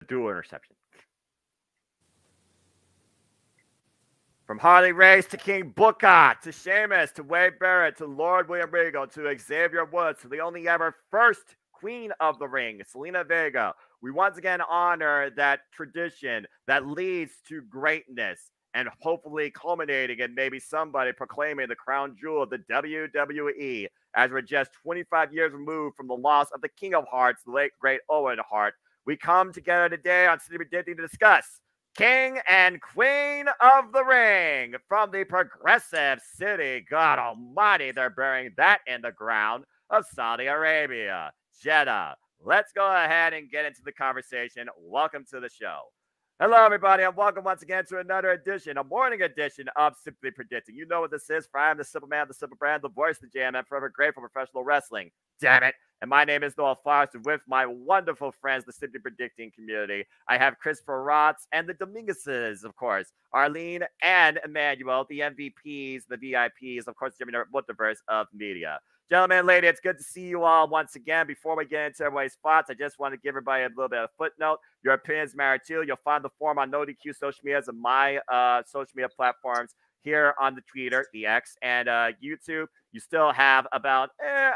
dual interception. From Harley Race to King Booker to Sheamus to Wade Barrett to Lord William Regal to Xavier Woods to the only ever first Queen of the Ring, Selena Vega. We once again honor that tradition that leads to greatness and hopefully culminating in maybe somebody proclaiming the crown jewel of the WWE as we're just 25 years removed from the loss of the King of Hearts, the late great Owen Hart. We come together today on City Predicting to discuss King and Queen of the Ring from the progressive city. God almighty, they're burying that in the ground of Saudi Arabia, Jeddah. Let's go ahead and get into the conversation. Welcome to the show. Hello, everybody, and welcome once again to another edition, a morning edition of Simply Predicting. You know what this is, for I am the Simple Man, the Simple Brand, the voice of the JMM, forever grateful professional wrestling. Damn it. And my name is Noah Foster with my wonderful friends, the Simply Predicting community. I have Christopher Rotz and the Dominguezes, of course, Arlene and Emmanuel, the MVPs, the VIPs, of course, Jimmy Multiverse of media. Gentlemen, lady, it's good to see you all once again. Before we get into everybody's thoughts, I just want to give everybody a little bit of footnote. Your opinions matter too. You'll find the form on NoDQ social medias and my social media platforms here on the Twitter, the X, and YouTube. You still have about,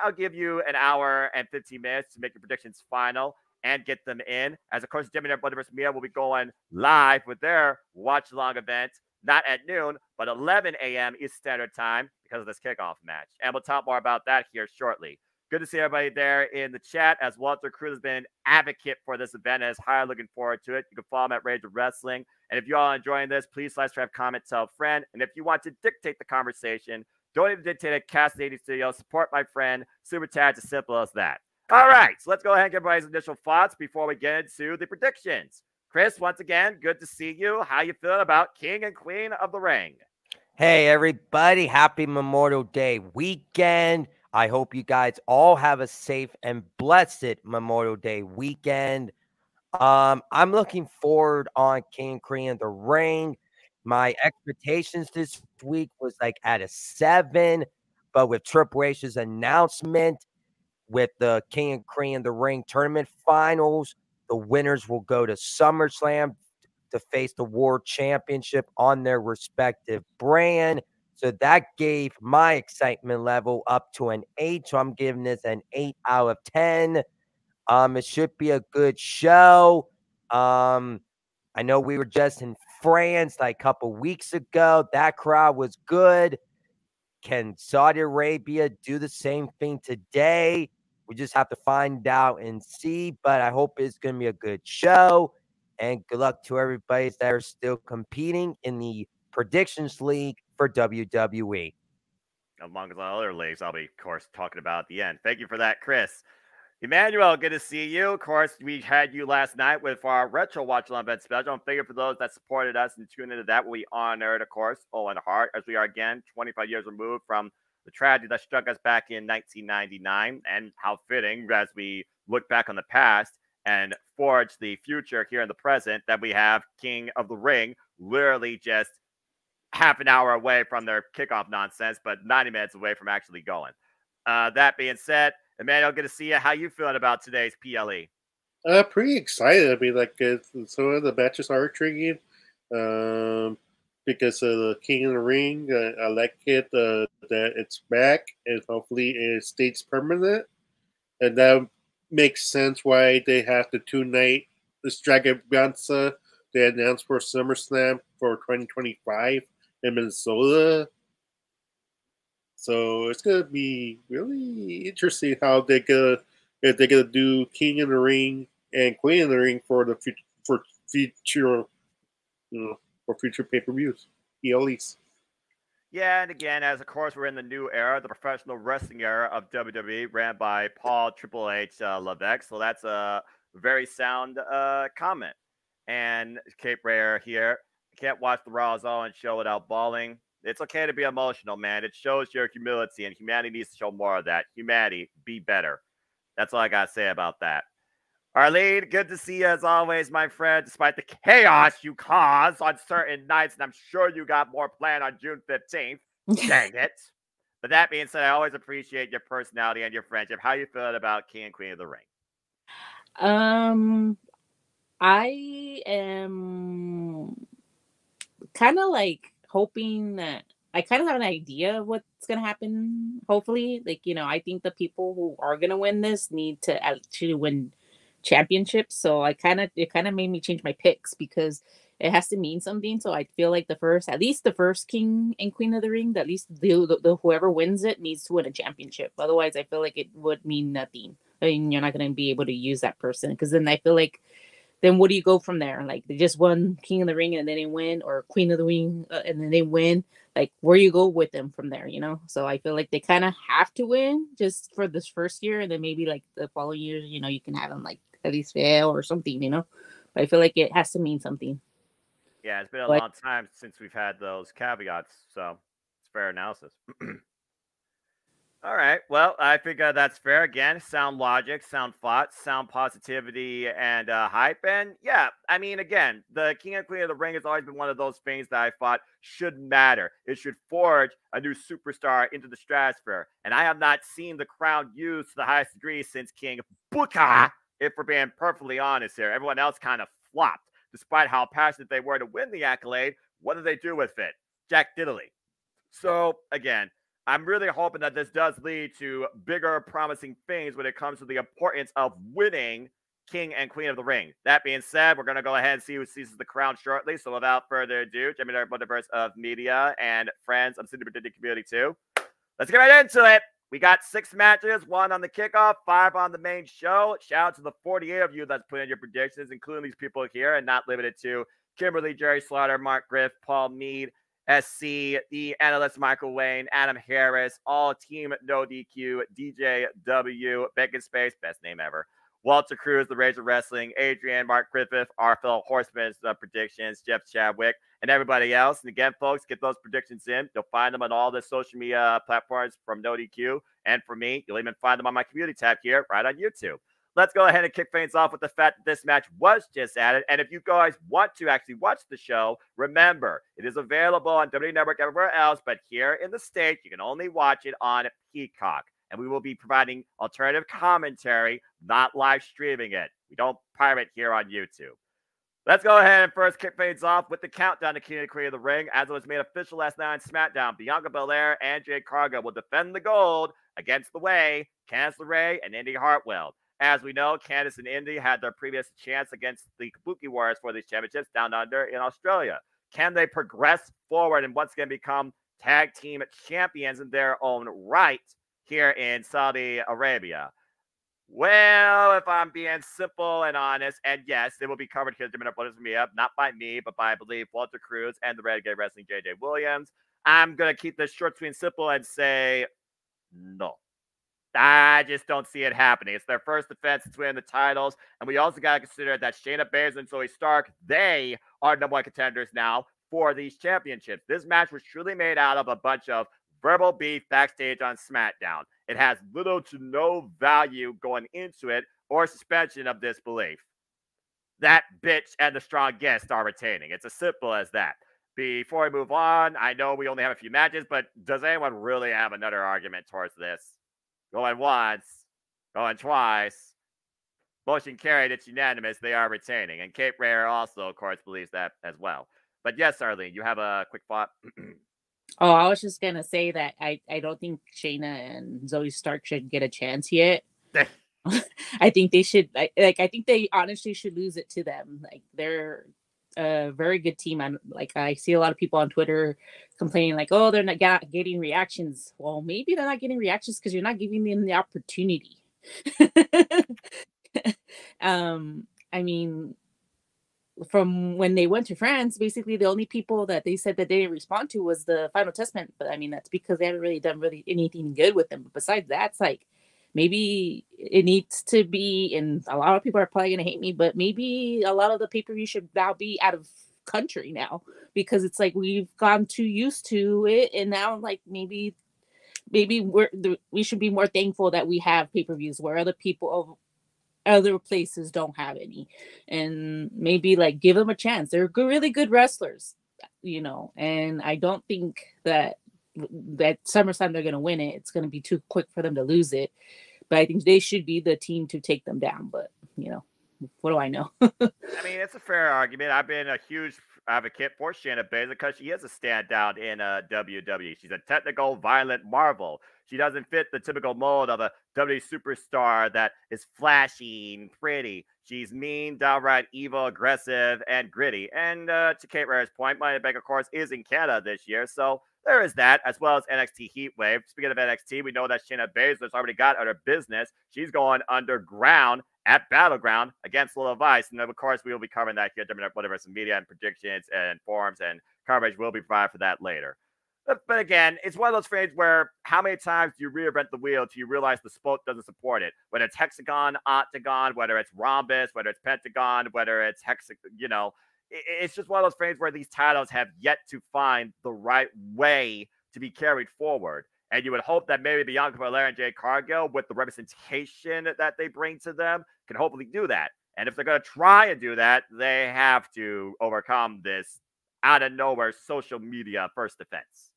I'll give you an hour and 15 minutes to make your predictions final and get them in. As of course, Jimmy Multiverse Media will be going live with their watch-along event, not at noon, but 11 a.m. Eastern Standard Time because of this kickoff match. And we'll talk more about that here shortly. Good to see everybody there in the chat, as Walter Cruz has been an advocate for this event and is highly looking forward to it. You can follow him at Rage of Wrestling. And if you all are enjoying this, please subscribe, comment, tell a friend. And if you want to dictate the conversation, don't even dictate it, Cast 80 Studio. Support my friend. Super chat, as simple as that. All right, so let's go ahead and get everybody's initial thoughts before we get into the predictions. Chris, once again, good to see you. How you feeling about King and Queen of the Ring? Hey, everybody. Happy Memorial Day weekend. I hope you guys all have a safe and blessed Memorial Day weekend. I'm looking forward on King and Queen of the Ring. My expectations this week was like at a 7, but with Triple H's announcement, with the King and Queen of the Ring tournament finals, the winners will go to SummerSlam to face the World Championship on their respective brand. So that gave my excitement level up to an 8. So I'm giving this an 8 out of 10. It should be a good show. I know we were just in France like a couple weeks ago. That crowd was good. Can Saudi Arabia do the same thing today? We just have to find out and see. But I hope it's going to be a good show. And good luck to everybody that are still competing in the Predictions League for WWE. Among the other leagues, I'll be, of course, talking about at the end. Thank you for that, Chris. Emmanuel, good to see you. Of course, we had you last night with our Retro Watch Along event special. And thank you for those that supported us and tuned into that. We honored, of course, Owen Hart, as we are again 25 years removed from the tragedy that struck us back in 1999. And how fitting, as we look back on the past and forge the future here in the present, that we have King of the Ring literally just half an hour away from their kickoff nonsense, but 90 minutes away from actually going. That being said, Emmanuel, good to see you. How you feeling about today's PLE? Pretty excited. I mean, like, some of the matches are intriguing. Because of the King of the Ring, I like it that it's back and hopefully it stays permanent. And that makes sense why they have the 2-night extravaganza they announced for SummerSlam for 2025 in Minnesota. So it's gonna be really interesting how if they're gonna do King of the Ring and Queen of the Ring for the future, for future pay-per-views, PLEs. Yeah, and again, as of course we're in the new era, the professional wrestling era of WWE, ran by Paul Triple H Levesque. So that's a very sound comment. And Cape Rare here, can't watch the Raw Zone show without bawling. It's okay to be emotional, man. It shows your humility, and humanity needs to show more of that. Humanity, be better. That's all I got to say about that. Arlene, good to see you as always, my friend, despite the chaos you cause on certain nights, and I'm sure you got more planned on June 15th. Dang it. But that being said, I always appreciate your personality and your friendship. How you feeling about King and Queen of the Ring? I am kind of like hoping that I kind of have an idea of what's gonna happen. Hopefully, like I think the people who are gonna win this need to actually win championships. So it kind of made me change my picks because it has to mean something. So I feel like at least the first king and queen of the ring, at least the whoever wins it needs to win a championship. Otherwise, I feel like it would mean nothing. I mean, you're not gonna be able to use that person because then I feel like then what do you go from there? Like they just won King of the Ring and then they win, or Queen of the Ring and then they win. Like where you go with them from there, So I feel like they kind of have to win just for this first year, and then maybe like the following years, you can have them like at least fail or something. But I feel like it has to mean something. Yeah, it's been a long time since we've had those caveats, so it's fair analysis. All right. Well, I think that's fair. Again, sound logic, sound thoughts, sound positivity, and hype. And yeah, I mean, again, the King and Queen of the Ring has always been one of those things that I thought should matter. It should forge a new superstar into the stratosphere. And I have not seen the crown used to the highest degree since King Booker, if we're being perfectly honest here. Everyone else kind of flopped. Despite how passionate they were to win the accolade, what did they do with it? Jack Diddley. So, again, I'm really hoping that this does lead to bigger, promising things when it comes to the importance of winning King and Queen of the Ring. That being said, we're going to go ahead and see who seizes the crown shortly. So without further ado, Jimmy Multiverse of Media and friends of City Predicting Community 2, let's get right into it. We got 6 matches, 1 on the kickoff, 5 on the main show. Shout out to the 48 of you that's put in your predictions, including these people here, and not limited to Kimberly, Jerry Slaughter, Mark Griff, Paul Mead, SC, the analyst Michael Wayne, Adam Harris, all team No DQ, DJ W, Bacon Space, best name ever, Walter Cruz, the Rage of Wrestling, Adrian, Mark Griffith, our fellow Horsemen's predictions, Jeff Chadwick, and everybody else. And again, folks, get those predictions in. You'll find them on all the social media platforms from No DQ. And for me, you'll even find them on my community tab here right on YouTube. Let's go ahead and kick things off with the fact that this match was just added. And if you guys want to actually watch the show, remember, it is available on WWE Network everywhere else, but here in the States, you can only watch it on Peacock. And we will be providing alternative commentary, not live streaming it. We don't pirate here on YouTube. Let's go ahead and first kick things off with the countdown to King and Queen of the Ring. As it was made official last night on SmackDown, Bianca Belair and Jade Cargill will defend the gold against The Way, Candice LeRae, and Indy Hartwell. As we know, Candice and Indy had their previous chance against the Kabuki Warriors for these championships down under in Australia. Can they progress forward and once again become tag team champions in their own right here in Saudi Arabia? Well, if I'm being simple and honest, and yes, it will be covered here at me up, not by me, but by, I believe, Walter Cruz and the Renegade Wrestling JJ Williams. I'm going to keep this short, sweet, and simple and say no. I just don't see it happening. It's their first defense to win the titles, and we also got to consider that Shayna Baszler and Zoe Stark, they are number 1 contenders now for these championships. This match was truly made out of a bunch of verbal beef backstage on SmackDown. It has little to no value going into it or suspension of disbelief. That bitch and the strong guest are retaining. It's as simple as that. Before we move on, I know we only have a few matches, but does anyone really have another argument towards this? Going once, going twice. Motion carried, it's unanimous. They are retaining. And Kate Rare also, of course, believes that as well. But yes, Arlene, you have a quick thought? Oh, I was just going to say that I don't think Shayna and Zoe Stark should get a chance yet. I think they should, I think they honestly should lose it to them. Like, they're a very good team. I see a lot of people on Twitter complaining like, oh, they're not getting reactions. Well, maybe they're not getting reactions because you're not giving them the opportunity. I mean, from when they went to France, basically the only people that they said that they didn't respond to was the Final Testament. But I mean, that's because they haven't really done anything good with them. But besides that, it's like, maybe it needs to be, and a lot of people are probably going to hate me, but maybe a lot of the pay-per-view should now be out of country now, because it's like we've gone too used to it, and now like maybe we should be more thankful that we have pay-per-views where other places don't have any, and maybe like give them a chance. They're really good wrestlers, and I don't think that SummerSlam they're going to win it. It's going to be too quick for them to lose it. But I think they should be the team to take them down. But, what do I know? I mean, it's a fair argument. I've been a huge advocate for Shayna Baszler because she is a standout in WWE. She's a technical, violent marvel. She doesn't fit the typical mold of a WWE superstar that is flashy and pretty. She's mean, downright evil, aggressive, and gritty. And to Kate Rare's point, Money in the Bank, of course, is in Canada this year, so there is that, as well as NXT Heatwave. Speaking of NXT, we know that Shayna Baszler's already got out of business. She's going underground at Battleground against Little Vice. And of course, we will be covering that here during whatever some media and predictions and forums and coverage will be provided for that later. But again, it's one of those things where how many times do you reinvent the wheel till you realize the sport doesn't support it? Whether it's hexagon, octagon, whether it's rhombus, whether it's pentagon, whether it's hexagon, it's just one of those things where these titles have yet to find the right way to be carried forward. And you would hope that maybe Bianca Belair and Jade Cargill, with the representation that they bring to them, can hopefully do that. And if they're going to try and do that, they have to overcome this out of nowhere social media first defense.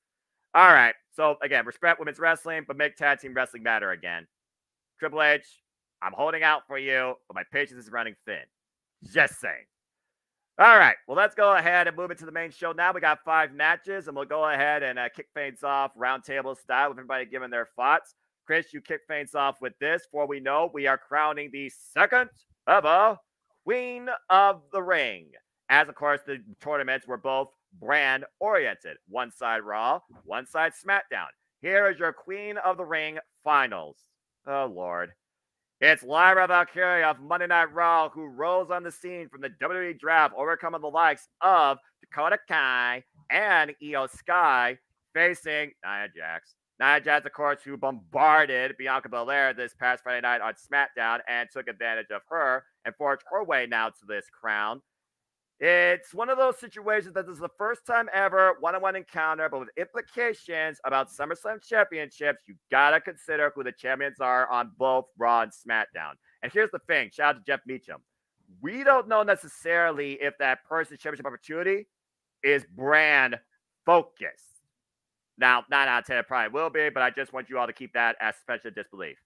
All right. So, again, respect women's wrestling, but make tag team wrestling matter again. Triple H, I'm holding out for you, but my patience is running thin. Just saying. All right, well, let's go ahead and move into the main show now. We got 5 matches, and we'll go ahead and kick things off roundtable style with everybody giving their thoughts. Chris, you kick things off with this. For we know we are crowning the second ever Queen of the Ring. As, of course, the tournaments were both brand-oriented. One side Raw, one side SmackDown. Here is your Queen of the Ring finals. Oh, Lord. It's Lyra Valkyria of Monday Night Raw who rose on the scene from the WWE draft, overcoming the likes of Dakota Kai and Io Sky, facing Nia Jax. Nia Jax, of course, who bombarded Bianca Belair this past Friday night on SmackDown and took advantage of her and forged her way now to this crown. It's one of those situations that this is the first time ever one-on-one encounter, but with implications about SummerSlam championships, you gotta consider who the champions are on both Raw and SmackDown. And here's the thing, shout out to Jeff Meacham. We don't know necessarily if that person's championship opportunity is brand focused. Now, 9 out of 10 it probably will be, but I just want you all to keep that as suspension of disbelief.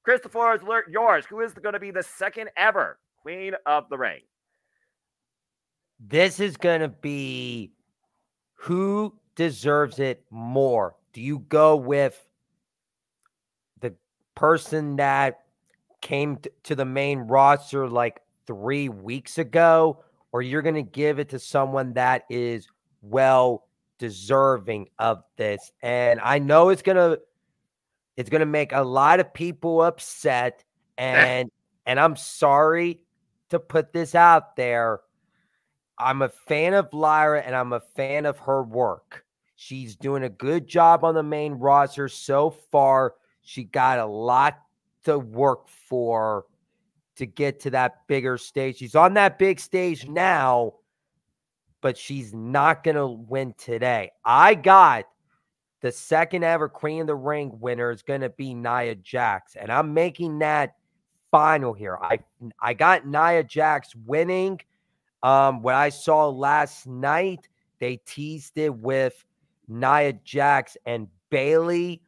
Christopher, is yours. Who is going to be the second ever Queen of the Ring? This is going to be who deserves it more. Do you go with the person that came to the main roster like 3 weeks ago, or you're going to give it to someone that is well deserving of this? And I know it's going to make a lot of people upset, and I'm sorry to put this out there. I'm a fan of Lyra, and I'm a fan of her work. She's doing a good job on the main roster so far. She got a lot to work for to get to that bigger stage. She's on that big stage now, but she's not going to win today. I got the second ever Queen of the Ring winner is going to be Nia Jax, and I'm making that final here. I got Nia Jax winning. What I saw last night, they teased it with Nia Jax and Bayley.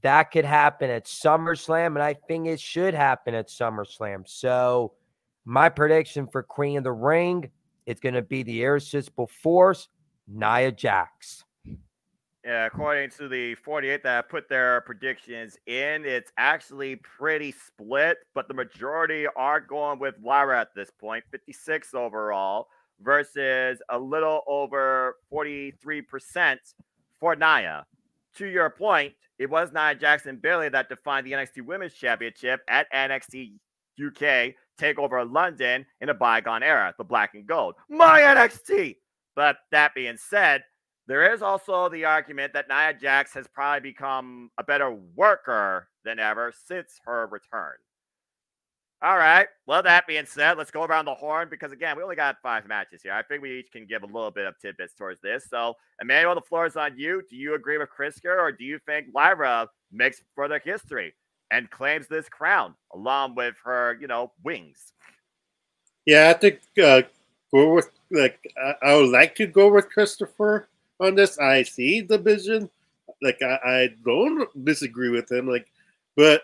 That could happen at SummerSlam, and I think it should happen at SummerSlam. So my prediction for Queen of the Ring, it's going to be the Irresistible Force, Nia Jax. Yeah, according to the 48 that put their predictions in, it's actually pretty split, but the majority are going with Lyra at this point, 56 overall, versus a little over 43% for Nia. To your point, it was Nia Jax and Bayley that defined the NXT Women's Championship at NXT UK TakeOver London in a bygone era, the black and gold. My NXT! But that being said, there is also the argument that Nia Jax has probably become a better worker than ever since her return. All right. Well, that being said, let's go around the horn because, again, we only got 5 matches here. I think we each can give a little bit of tidbits towards this. So, Emmanuel, the floor is on you. Do you agree with Chris here, or do you think Lyra makes further history and claims this crown along with her, wings? Yeah, I think go with, I would like to go with Christopher on this. I see the vision. I don't disagree with him. But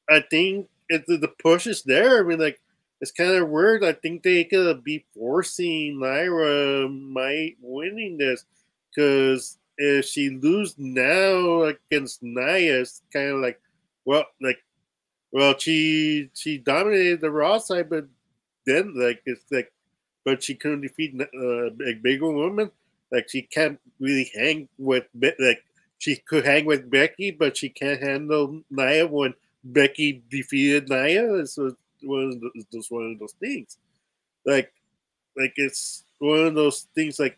I think the push is there. I mean, it's kind of weird. I think they could be forcing Lyra might winning this because if she lose now against Nia, it's kind of like, well, she dominated the Raw side, but then it's like, but she couldn't defeat a bigger woman. Like she can't really hang with she could hang with Becky, but she can't handle Nia when Becky defeated Nia. So one of those things. Like it's one of those things. Like,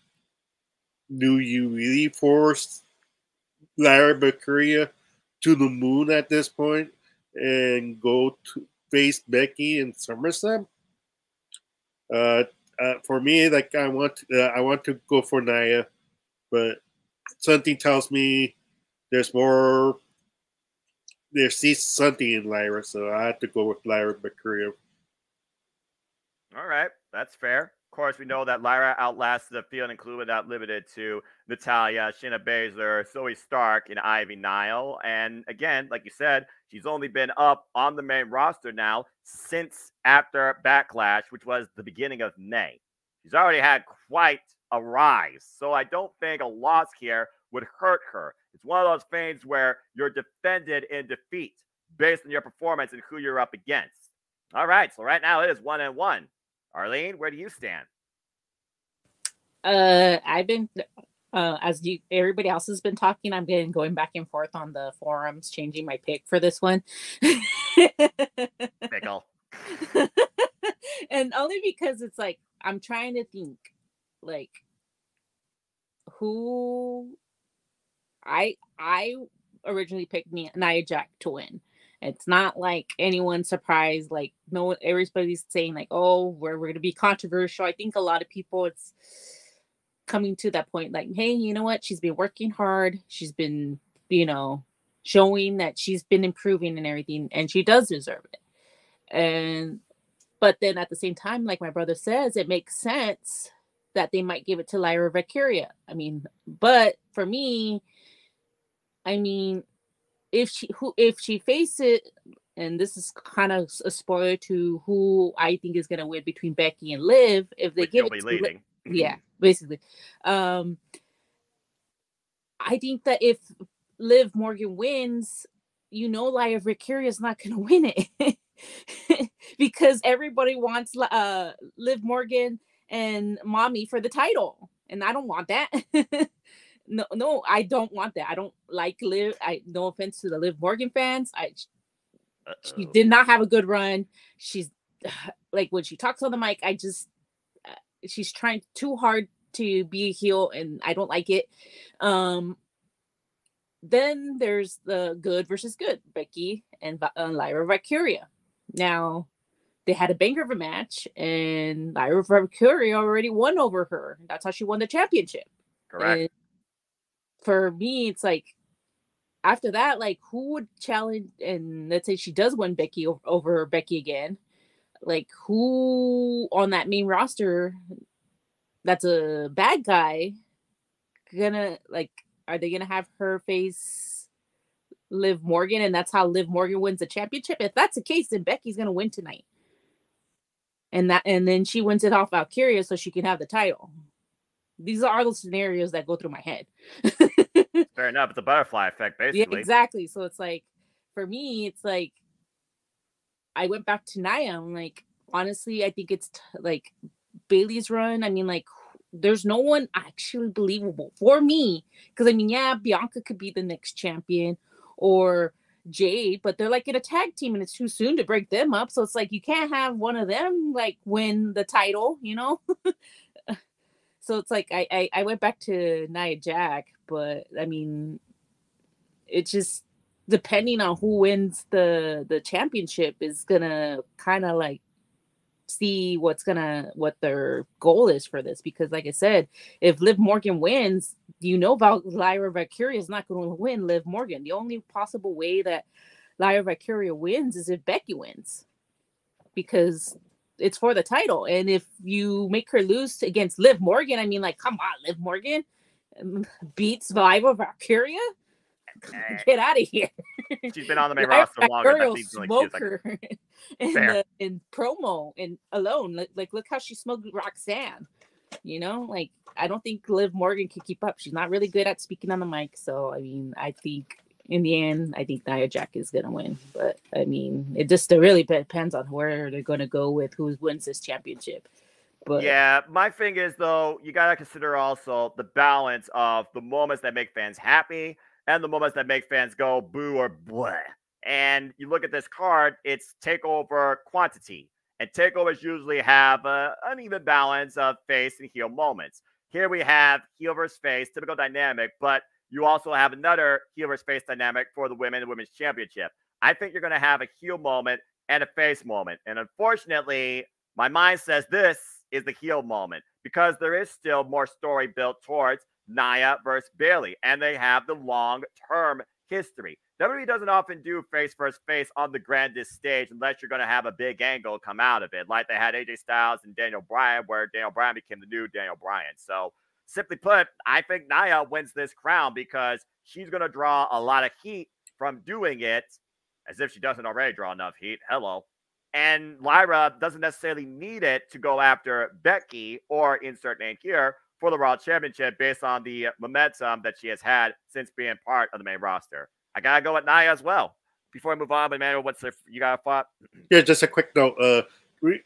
do you really force Lara Mercuria to the moon at this point and go to face Becky in SummerSlam? For me, like I want to go for Nia, but something tells me there's more. There's something in Lyra, so I have to go with Lyra Mercurio. All right, that's fair. Of course, we know that Lyra outlasted the field, including not limited to Natalya, Shayna Baszler, Zoe Stark, and Ivy Nile. And again, like you said, she's only been up on the main roster now since after Backlash, which was the beginning of May. She's already had quite a rise. So I don't think a loss here would hurt her. It's one of those things where you're defended in defeat based on your performance and who you're up against. All right, so right now it is 1-1. Arlene, where do you stand? I've been, everybody else has been talking, I'm going back and forth on the forums, changing my pick for this one. Pickle. And only because it's like, I'm trying to think, like, who I originally picked Nia Jax to win. It's not like anyone's surprised. Like, no, everybody's saying like, "Oh, we're going to be controversial." I think a lot of people, it's coming to that point. Like, hey, you know what? She's been working hard. She's been, showing that she's been improving and everything, and she does deserve it. But then at the same time, like my brother says, it makes sense that they might give it to Lyra Valkyria. I mean, but for me, I mean, if she faces, and this is kind of a spoiler to who I think is going to win between Becky and Liv, if they give it to leading. Yeah, basically. I think that if Liv Morgan wins, Lyra Valkyria is not going to win it because everybody wants Liv Morgan and Mommy for the title, and I don't want that. No, I don't want that. I don't like Liv. No offense to the Liv Morgan fans. She did not have a good run. She's like, when she talks on the mic, she's trying too hard to be a heel, and I don't like it. Then there's the good versus good, Becky and Lyra Valkyria. Now, they had a banger of a match, and Lyra Valkyria already won over her. That's how she won the championship. Correct. And for me, it's like, after that, like, who would challenge? And let's say she does win Becky over Becky again. Like, who on that main roster that's a bad guy are they gonna have her face Liv Morgan, and that's how Liv Morgan wins the championship? If that's the case, then Becky's gonna win tonight, and then she wins it off Valkyria so she can have the title. These are the scenarios that go through my head. Fair enough. It's a butterfly effect, basically. Yeah, exactly. So it's like, for me, it's like, I went back to Nia. I'm like, honestly, I think it's like Bayley's run. I mean, like, there's no one actually believable for me. Because, I mean, yeah, Bianca could be the next champion, or Jade, but they're like in a tag team and it's too soon to break them up. So it's like, you can't have one of them like win the title, So it's like, I went back to Nia Jax, but I mean, it's just depending on who wins the championship is gonna kind of like see what their goal is for this. Because like I said, if Liv Morgan wins, Lyra Valkyria is not going to win Liv Morgan. The only possible way that Lyra Valkyria wins is if Becky wins, because it's for the title. And if you make her lose against Liv Morgan, I mean, like, come on, Liv Morgan beats Lyra Valkyria? Get out of here. She's been on the main roster longer than she's doing smoke her in promo and alone. Like, look how she smoked Roxanne. You know, like, I don't think Liv Morgan can keep up. She's not really good at speaking on the mic. So, I mean, I think in the end, I think Nia Jax is going to win. But, I mean, it just really depends on where they're going to go with who wins this championship. But yeah, my thing is, though, you got to consider also the balance of the moments that make fans happy and the moments that make fans go boo or bleh. And you look at this card, it's takeover quantity. And takeovers usually have an uneven balance of face and heel moments. Here we have heel versus face, typical dynamic, but you also have another heel versus face dynamic for the women's championship. I think you're going to have a heel moment and a face moment. And unfortunately, my mind says this is the heel moment because there is still more story built towards Nia versus Bayley, and they have the long-term history. WWE doesn't often do face versus face on the grandest stage unless you're going to have a big angle come out of it, like they had AJ Styles and Daniel Bryan, where Daniel Bryan became the new Daniel Bryan. So, simply put, I think Nia wins this crown because she's going to draw a lot of heat from doing it, as if she doesn't already draw enough heat. Hello. And Lyra doesn't necessarily need it to go after Becky or insert name here for the Raw Championship based on the momentum that she has had since being part of the main roster. I got to go with Nia as well. Before I move on, Emmanuel, you got a thought? Yeah, just a quick note. We're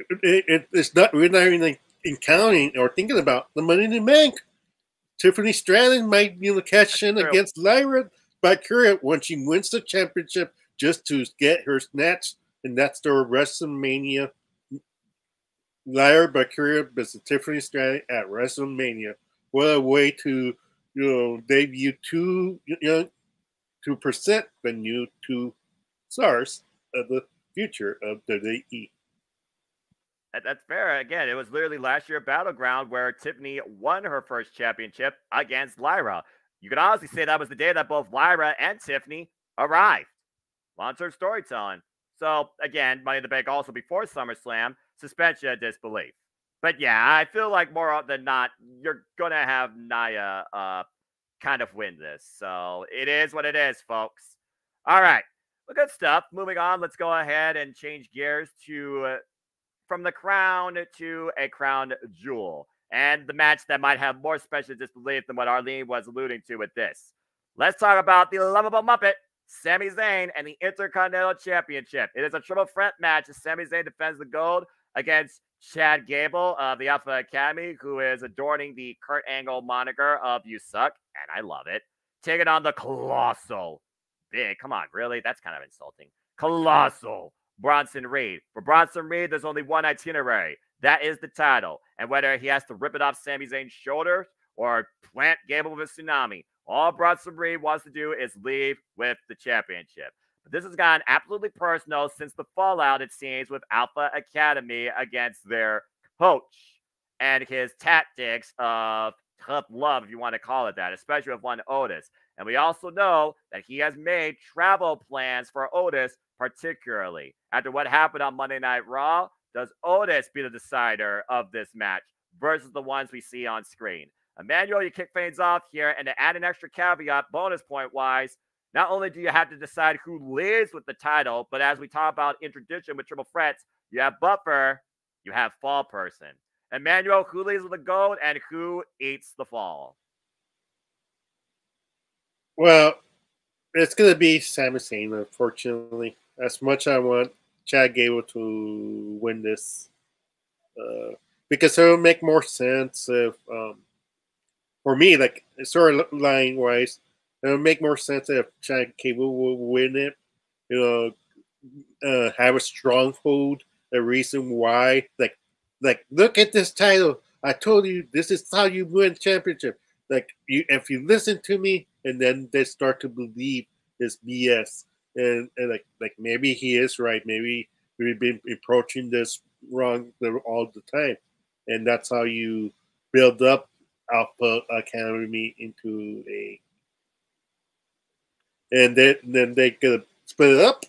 not even counting or thinking about the Money in the Bank. Tiffany Stratton might be able to cash in against Lyra Valkyria when she wins the championship just to get her snatch, and that's the WrestleMania. Lyra Valkyria versus Tiffany Stratton at WrestleMania. What a way to debut to present the new two stars of the future of WWE. That's fair. Again, it was literally last year Battleground where Tiffany won her first championship against Lyra. You could honestly say that was the day that both Lyra and Tiffany arrived. Long-term storytelling. So, again, Money in the Bank also before SummerSlam, suspension of disbelief. But yeah, I feel like more often than not, you're going to have Nia kind of win this. So, it is what it is, folks. All right. Well, good stuff. Moving on, let's go ahead and change gears to from the crown to a crown jewel. And the match that might have more special disbelief than what Arlene was alluding to with this. Let's talk about the lovable Muppet, Sami Zayn, and the Intercontinental Championship. It is a triple threat match as Sami Zayn defends the gold against Chad Gable of the Alpha Academy, who is adorning the Kurt Angle moniker of You Suck, and I love it. Taking on the Colossal. Big, come on, really? That's kind of insulting. Colossal Bronson Reed. For Bronson Reed, there's only one itinerary. That is the title. And whether he has to rip it off Sami Zayn's shoulders or plant Gable with a tsunami, all Bronson Reed wants to do is leave with the championship. But this has gotten absolutely personal since the fallout, it seems, with Alpha Academy against their coach and his tactics of tough love, if you want to call it that, especially with one Otis. And we also know that he has made travel plans for Otis, particularly after what happened on Monday Night Raw. Does Otis be the decider of this match versus the ones we see on screen? Emmanuel, you kick things off here, and to add an extra caveat, bonus point-wise, not only do you have to decide who leads with the title, but as we talk about in tradition with triple threats, you have Buffer, you have Fall Person. Emmanuel, who leads with the gold, and who eats the fall? Well, it's going to be Sami Zayn, unfortunately. As much I want Chad Gable to win this, because it would make more sense if, for me, like storyline wise, it would make more sense if Chad Gable will win it. Have a stronghold, a reason why. Like look at this title. I told you this is how you win championship. Like if you listen to me, and then they start to believe this BS, and like maybe he is right. Maybe we've been approaching this wrong all the time, and that's how you build up Alpha Academy into a, and then they gonna split it up.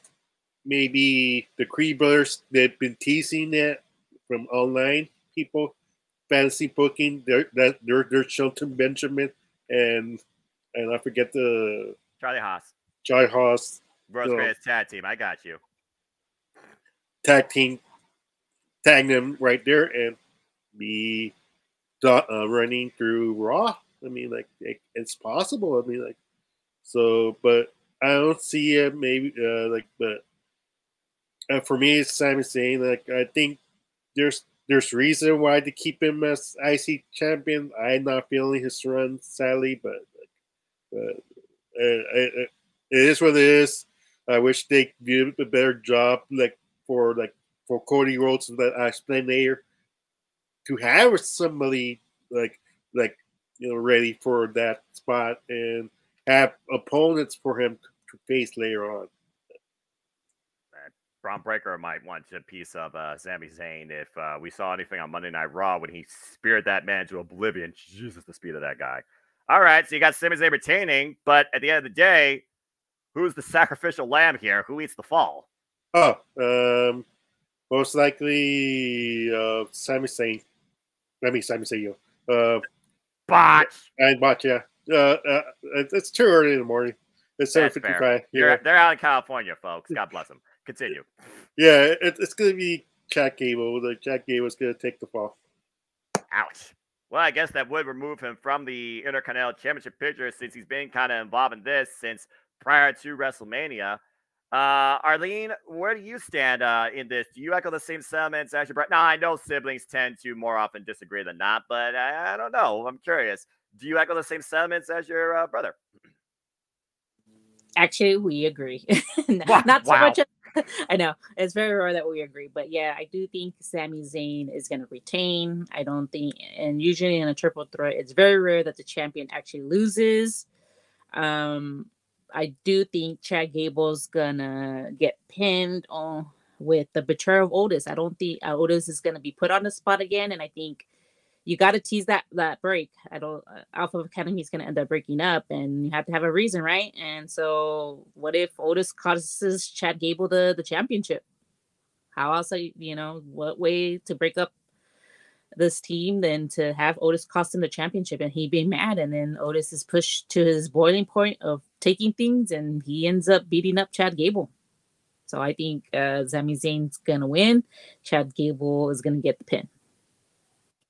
Maybe the Creed brothers, they've been teasing it from online people, fantasy booking. They're Shelton Benjamin and I forget the Charlie Haas. Charlie Haas. World's greatest tag team. I got you. Tag team, tag them right there and be running through Raw. I mean, like it's possible. I mean, like so, but I don't see it. Maybe but for me, it's Sami Zayn. Like I think there's reason why to keep him as IC champion. I'm not feeling his run, sadly, but it is what it is. I wish they did a better job, for Cody Rhodes that I explained later, to have somebody ready for that spot and have opponents for him to face later on. Braun Breaker might want a piece of Sami Zayn if we saw anything on Monday Night Raw when he speared that man to oblivion. Jesus, the speed of that guy. All right, so you got Sami Zayn retaining, but at the end of the day, who's the sacrificial lamb here? Who eats the fall? Oh, most likely Sami Zayn. I mean, Sami Zayn. Botch. And Botch, yeah. It's too early in the morning. It's 7:55. Yeah. They're out in California, folks. God bless them. Continue. Yeah, it's going to be Chad Gable. Chad Gable's going to take the fall. Ouch. Well, I guess that would remove him from the Intercontinental Championship picture since he's been kind of involved in this since prior to WrestleMania. Arlene, where do you stand in this? Do you echo the same sentiments as your brother? Now, I know siblings tend to more often disagree than not, but I don't know. I'm curious. Do you echo the same sentiments as your brother? Actually, we agree. Not so much. I know it's very rare that we agree, but yeah, I do think Sami Zayn is going to retain. I don't think, and usually in a triple threat, it's very rare that the champion actually loses. I do think Chad Gable's gonna get pinned on with the betrayal of Otis. I don't think Otis is gonna be put on the spot again, and I think you got to tease that break. I don't. Alpha Academy is going to end up breaking up, and you have to have a reason, right? And so, what if Otis causes Chad Gable the championship? How else? What way to break up this team than to have Otis cost him the championship and he being mad, and then Otis is pushed to his boiling point of taking things, and he ends up beating up Chad Gable. So I think Sami Zayn's going to win. Chad Gable is going to get the pin.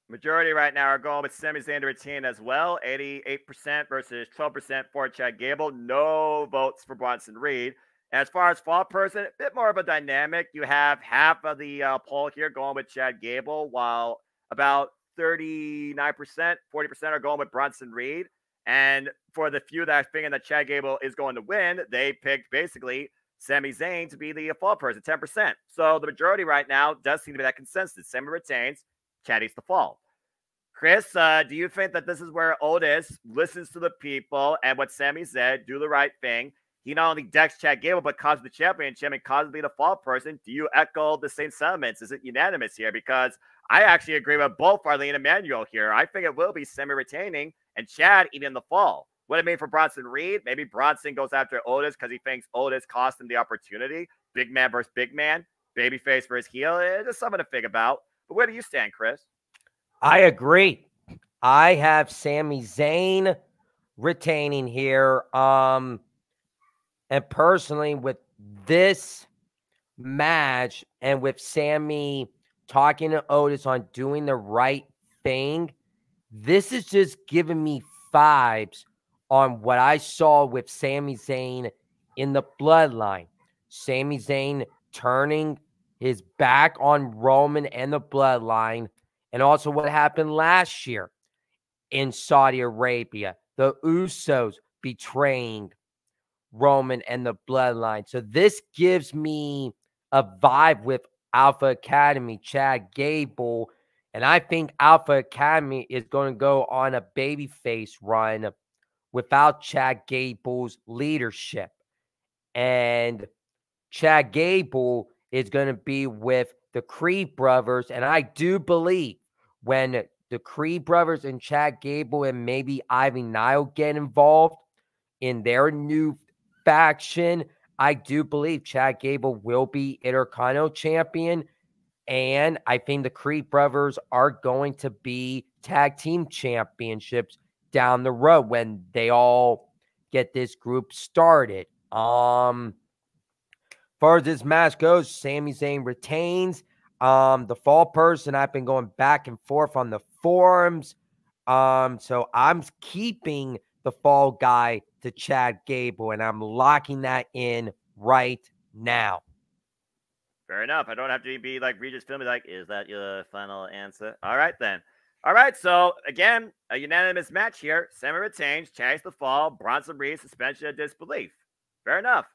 Majority right now are going with Sami Zayn to retain as well. 88% versus 12% for Chad Gable. No votes for Bronson Reed. As far as fall person, a bit more of a dynamic. You have half of the poll here going with Chad Gable, while about 39%, 40% are going with Bronson Reed. And for the few that are thinking that Chad Gable is going to win, they picked basically Sami Zayn to be the fall person, 10%. So the majority right now does seem to be that consensus. Sami retains, Chad eats the fall. Chris, do you think that this is where Otis listens to the people and what Sami said, do the right thing? He not only decks Chad Gable, but causes the championship and causes to be the fall person. Do you echo the same sentiments? Is it unanimous here? Because I actually agree with both Arlene and Emmanuel here. I think it will be Sami retaining and Chad eating the fall. What it mean for Bronson Reed? Maybe Bronson goes after Otis because he thinks Otis cost him the opportunity. Big man versus big man. Babyface versus heel. It's just something to think about. But where do you stand, Chris? I agree. I have Sami Zayn retaining here. And personally, with this match and with Sami talking to Otis on doing the right thing, this is just giving me vibes on what I saw with Sami Zayn in the Bloodline. Sami Zayn turning his back on Roman and the Bloodline, and also what happened last year in Saudi Arabia, the Usos betraying Roman and the Bloodline. So this gives me a vibe with Alpha Academy, Chad Gable, and I think Alpha Academy is going to go on a babyface run without Chad Gable's leadership. And Chad Gable is going to be with the Creed brothers, and I do believe when the Creed brothers and Chad Gable and maybe Ivy Nile get involved in their new faction, I do believe Chad Gable will be Intercontinental Champion, and I think the Creed brothers are going to be tag team championships down the road when they all get this group started. far as this match goes, Sami Zayn retains. The fall person, I've been going back and forth on the forums. So I'm keeping the fall guy to Chad Gable, and I'm locking that in right now. Fair enough. I don't have to be like Regis Philby, like, is that your final answer? All right, then. All right, so again, a unanimous match here. Sami retains, Chad's the fall, Bronson Reed, suspension of disbelief. Fair enough.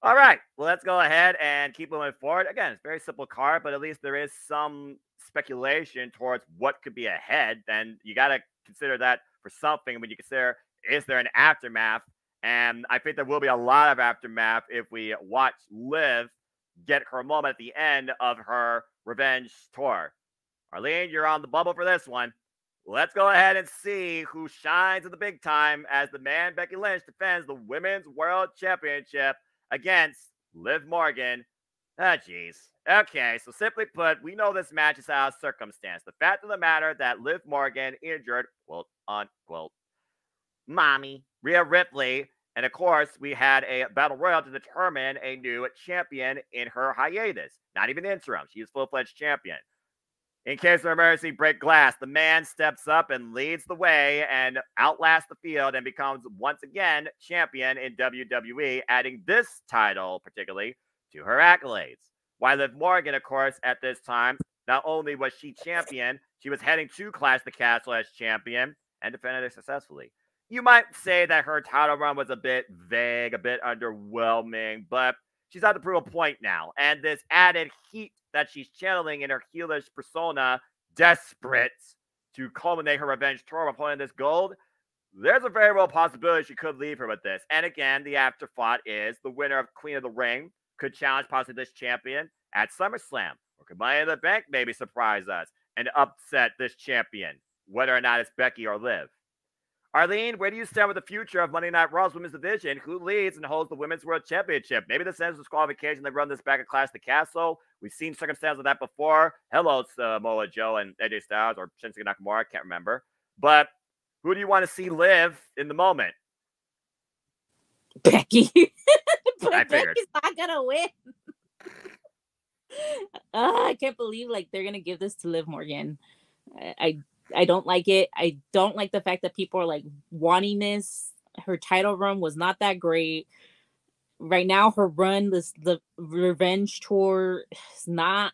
All right, well, let's go ahead and keep moving forward. Again, it's a very simple card, but at least there is some speculation towards what could be ahead. Then you got to consider that for something when you consider, is there an aftermath? And I think there will be a lot of aftermath if we watch Liv get her moment at the end of her revenge tour. Arlene, you're on the bubble for this one. Let's go ahead and see who shines in the big time as the man Becky Lynch defends the Women's World Championship against Liv Morgan. Ah, jeez. Okay, so simply put, we know this match is out of circumstance. The fact of the matter that Liv Morgan injured, quote unquote, mommy, Rhea Ripley. And of course, we had a battle royal to determine a new champion in her hiatus. Not even interim. She's full-fledged champion. In case of emergency, break glass. The man steps up and leads the way and outlasts the field and becomes once again champion in WWE, adding this title particularly to her accolades. While Liv Morgan, of course, at this time, not only was she champion, she was heading to Clash the Castle as champion and defended it successfully. You might say that her title run was a bit vague, a bit underwhelming, but she's at the prove a point now. And this added heat that she's channeling in her heelish persona, desperate to culminate her revenge tour of holding this gold, there's a very real possibility she could leave her with this. And again, the afterthought is the winner of Queen of the Ring could challenge possibly this champion at SummerSlam. Or could Money in the Bank maybe surprise us and upset this champion, whether or not it's Becky or Liv. Arlene, where do you stand with the future of Monday Night Raw's Women's Division? Who leads and holds the Women's World Championship? Maybe this ends disqualification. They run this back at Clash the Castle. We've seen circumstances of that before. Hello, Samoa Joe and AJ Styles or Shinsuke Nakamura. I can't remember. But who do you want to see live in the moment? Becky. But I figured. Becky's not gonna win. I can't believe like they're gonna give this to Liv Morgan. I don't like it. I don't like the fact that people are like wanting this. Her title run was not that great. Right now, her run, the revenge tour is not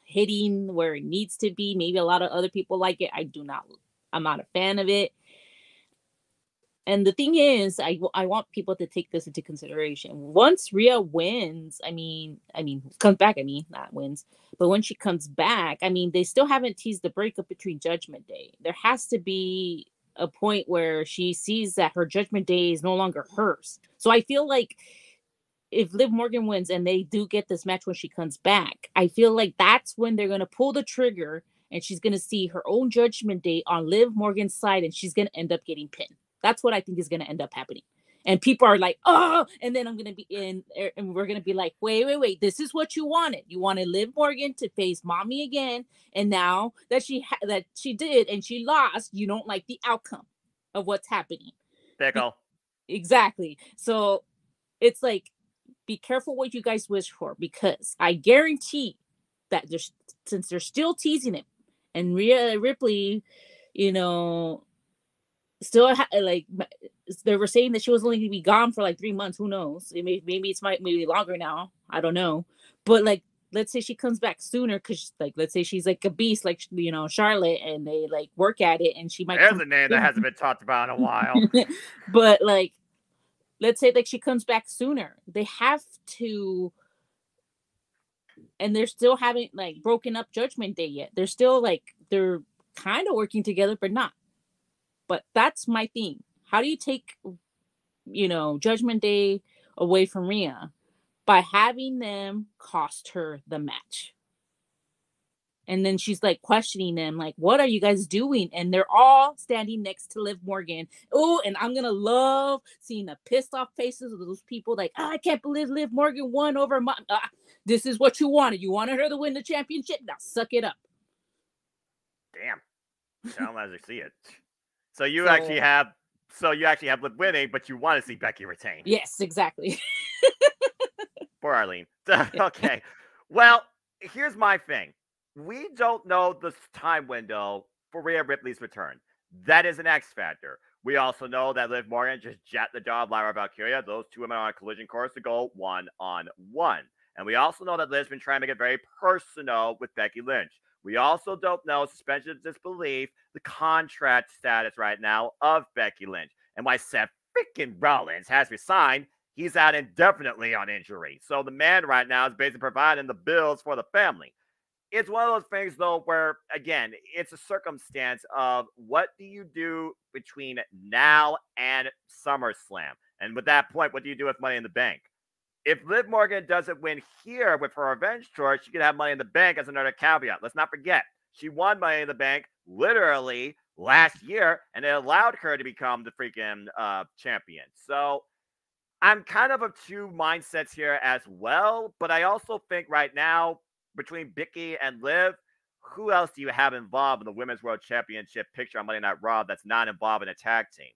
hitting where it needs to be. Maybe a lot of other people like it. I'm not a fan of it. And the thing is, I want people to take this into consideration. Once Rhea wins, comes back, not wins, but when she comes back, they still haven't teased the breakup between Judgment Day. There has to be a point where she sees that her Judgment Day is no longer hers. So I feel like if Liv Morgan wins and they do get this match when she comes back, I feel like that's when they're going to pull the trigger and she's going to see her own Judgment Day on Liv Morgan's side and she's going to end up getting pinned. That's what I think is going to end up happening. And people are like, oh, and then I'm going to be in, and we're going to be like, wait. This is what you wanted. You wanted Liv Morgan to face mommy again. And now that she did and she lost, you don't like the outcome of what's happening. Pickle. Exactly. So it's like, be careful what you guys wish for, because I guarantee that since they're still teasing him and Rhea Ripley, still they were saying that she was only going to be gone for like 3 months. Who knows? Maybe maybe longer now. I don't know. But like, let's say she comes back sooner, because like, let's say she's like a beast, like Charlotte, and they like work at it, and she might. There's a name that hasn't been talked about in a while. But like, let's say like she comes back sooner. They have to. And they're still haven't like broken up Judgment Day yet. They're still like, they're kind of working together, but not. But that's my thing. How do you take, Judgment Day away from Rhea? By having them cost her the match. And then she's like questioning them, like, what are you guys doing? And they're all standing next to Liv Morgan. Oh, and I'm going to love seeing the pissed off faces of those people like, I can't believe Liv Morgan won over this is what you wanted. You wanted her to win the championship. Now suck it up. Damn. I don't as I see it. So you actually have Liv winning, but you want to see Becky retain. Yes, exactly. Poor Arlene. Okay. Well, here's my thing. We don't know the time window for Rhea Ripley's return. That is an X factor. We also know that Liv Morgan just jacked the jaw of Lyra Valkyria. Those two women are on a collision course to go 1-on-1. And we also know that Liv's been trying to make it very personal with Becky Lynch. We also don't know, suspension of disbelief, the contract status right now of Becky Lynch. And why Seth freaking Rollins has resigned, he's out indefinitely on injury. So the man right now is basically providing the bills for the family. It's one of those things, though, where, again, it's a circumstance of what do you do between now and SummerSlam? And with that point, what do you do with Money in the Bank? If Liv Morgan doesn't win here with her revenge tour, she could have Money in the Bank as another caveat. Let's not forget, she won Money in the Bank literally last year, and it allowed her to become the freaking champion. So I'm kind of two mindsets here as well, but I also think right now, between Becky and Liv, who else do you have involved in the Women's World Championship picture on Monday Night Raw that's not involved in a tag team?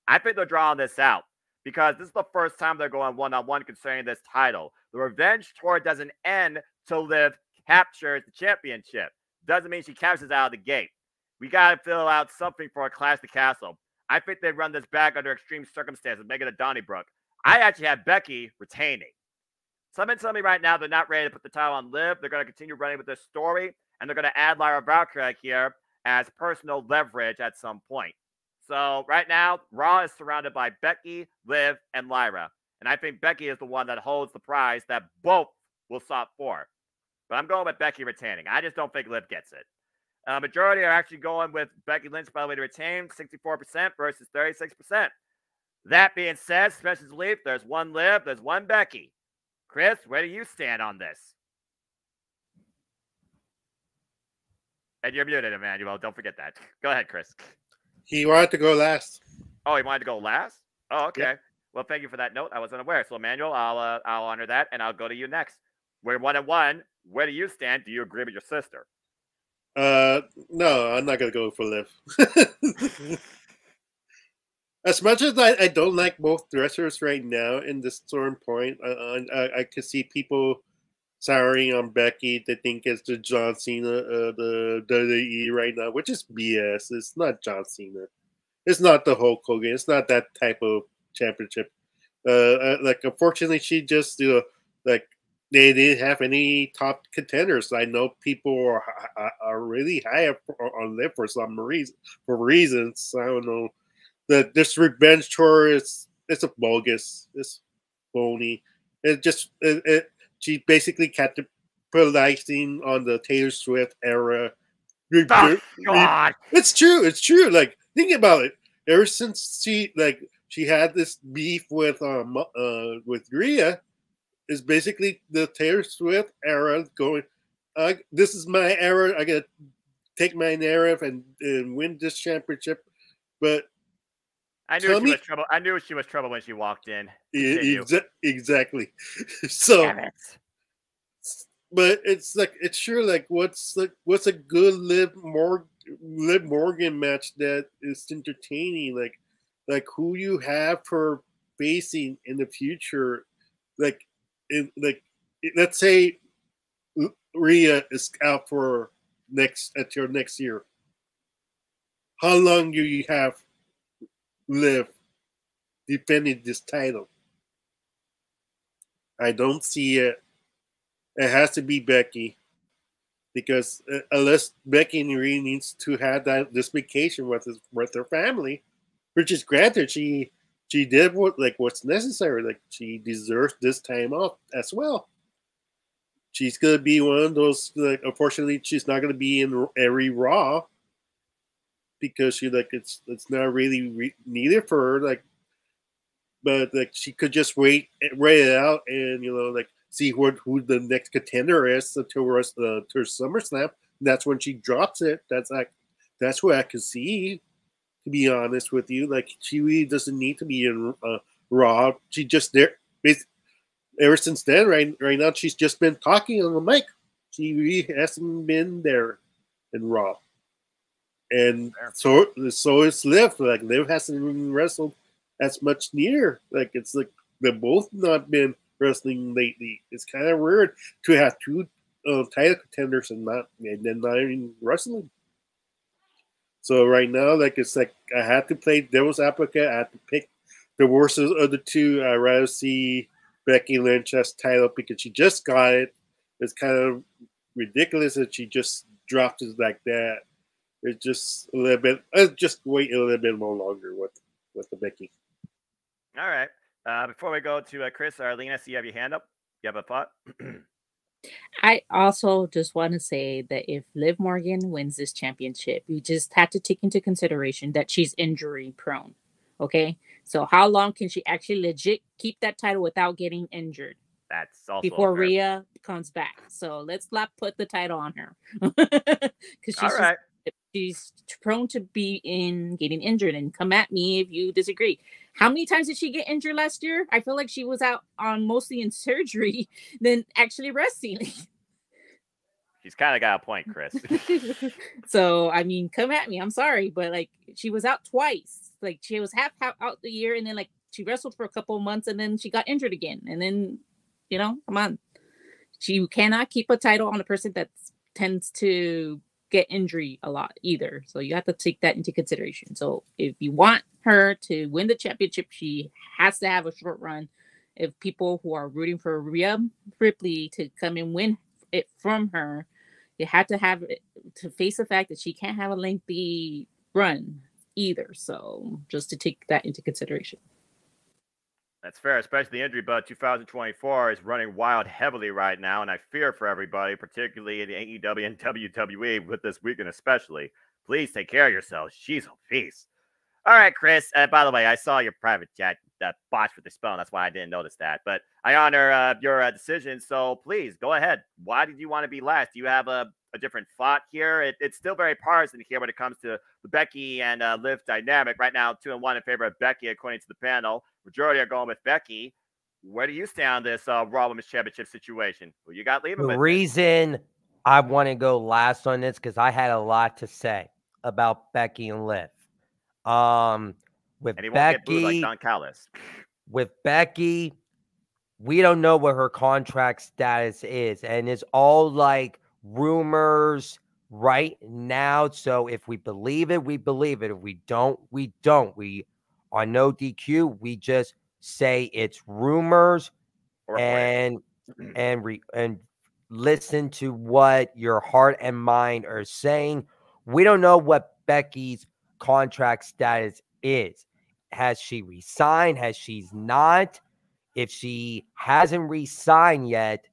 I think they're drawing this out because this is the first time they're going one-on-one concerning this title. The Revenge Tour doesn't end till Liv captures the championship. Doesn't mean she captures out of the gate. We got to fill out something for a Clash of the Castle. I think they run this back under extreme circumstances, make it a Donnybrook. I actually have Becky retaining. Someone tell me right now they're not ready to put the title on Liv. They're going to continue running with this story, and they're going to add Lyra Valkyria here as personal leverage at some point. So right now, Raw is surrounded by Becky, Liv, and Lyra. And I think Becky is the one that holds the prize that both will stop for. But I'm going with Becky retaining. I just don't think Liv gets it. Majority are actually going with Becky Lynch, by the way, to retain, 64% versus 36%. That being said, special belief, there's one Liv, there's one Becky. Chris, where do you stand on this? And you're muted, Emmanuel. Don't forget that. Go ahead, Chris. He wanted to go last. Oh, he wanted to go last? Oh, okay. Yep. Well, thank you for that note. I wasn't aware. So, Emmanuel, I'll honor that, and I'll go to you next. We're 1-1. Where do you stand? Do you agree with your sister? No, I'm not gonna go for Liv. As much as I don't like both dressers right now in this certain point, I could see people souring on Becky. They think it's the John Cena the WWE right now, which is BS. It's not John Cena. It's not the Hulk Hogan. It's not that type of championship. Like, unfortunately, she just like they didn't have any top contenders. I know people are really high up on Liv for some reason. For reasons I don't know. This revenge tour it's a bogus. It's phony. She basically capitalizing on the Taylor Swift era. Oh, God. It's true. It's true. Like, think about it. Ever since she had this beef with Rhea, is basically the Taylor Swift era going. This is my era. I gotta take my narrative and win this championship. But I knew she was trouble. I knew she was trouble when she walked in. Exactly. So, damn it. But it's sure like what's a good Liv Morgan match that is entertaining, like who you have her facing in the future, let's say Rhea is out for until next year. How long do you have Liv defending this title? I don't see it. It has to be Becky, because unless Becky really needs to have this vacation with her family, which is granted, she did what's necessary. Like, she deserves this time off as well. She's gonna be one of those. Like, unfortunately, she's not gonna be in every Raw because it's not really needed for her. But she could just wait it out and see who the next contender is until SummerSlam. And that's when she drops it. That's what I could see. To be honest with you, she really doesn't need to be in Raw. She just there. Ever since then, right now, she's just been talking on the mic. She really hasn't been there in Raw. And so it's Liv. Liv hasn't even wrestled as much near. It's they've both not been wrestling lately. It's kind of weird to have two title contenders and then not even wrestling. So right now, like it's like I had to play devil's advocate. I had to pick the worst of the two. I'd rather see Becky Lynch as title because she just got it. It's kind of ridiculous that she just dropped it like that. It's just a little bit. Just wait a little bit more longer with the Becky. All right. Before we go to Chris or Arlene, I see you have your hand up. You have a thought? I also just want to say that if Liv Morgan wins this championship, you just have to take into consideration that she's injury prone. Okay. So how long can she actually legit keep that title without getting injured? That's also before Rhea comes back. So let's not put the title on her. Because she's prone to getting injured. And come at me if you disagree. How many times did she get injured last year? I feel like she was out on mostly in surgery than actually wrestling. She's kind of got a point, Chris. So, I mean, come at me. I'm sorry, but like she was out twice. Like she was half out the year, and then like she wrestled for a couple of months, and then she got injured again. And then, come on. She cannot keep a title on a person that tends to get injury a lot either. So you have to take that into consideration. So if you want her to win the championship, she has to have a short run. If people who are rooting for Rhea Ripley to come and win it from her, you have to face the fact that she can't have a lengthy run either. So just to take that into consideration. That's fair, especially the injury bug 2024 is running wild heavily right now, and I fear for everybody, particularly in AEW and WWE with this weekend especially. Please take care of yourselves. She's a beast. All right, Chris. By the way, I saw your private chat that botched with the spelling. That's why I didn't notice that. But I honor your decision, so please go ahead. Why did you want to be last? Do you have a different thought here? It's still very partisan here when it comes to the Becky and Liv dynamic. Right now, 2-1 in favor of Becky, according to the panel. Majority are going with Becky. Where do you stand on this Raw Women's Championship situation? Who you got leaving with? The reason I want to go last on this because I had a lot to say about Becky and Liv. With and he won't Becky, get booed like Don Callis. With Becky, we don't know what her contract status is, and it's all like rumors right now. So if we believe it, we believe it. If we don't, we don't. We are no DQ. We just say it's rumors and listen to what your heart and mind are saying. We don't know what Becky's contract status is. Has she resigned? Has she not? If she hasn't resigned yet,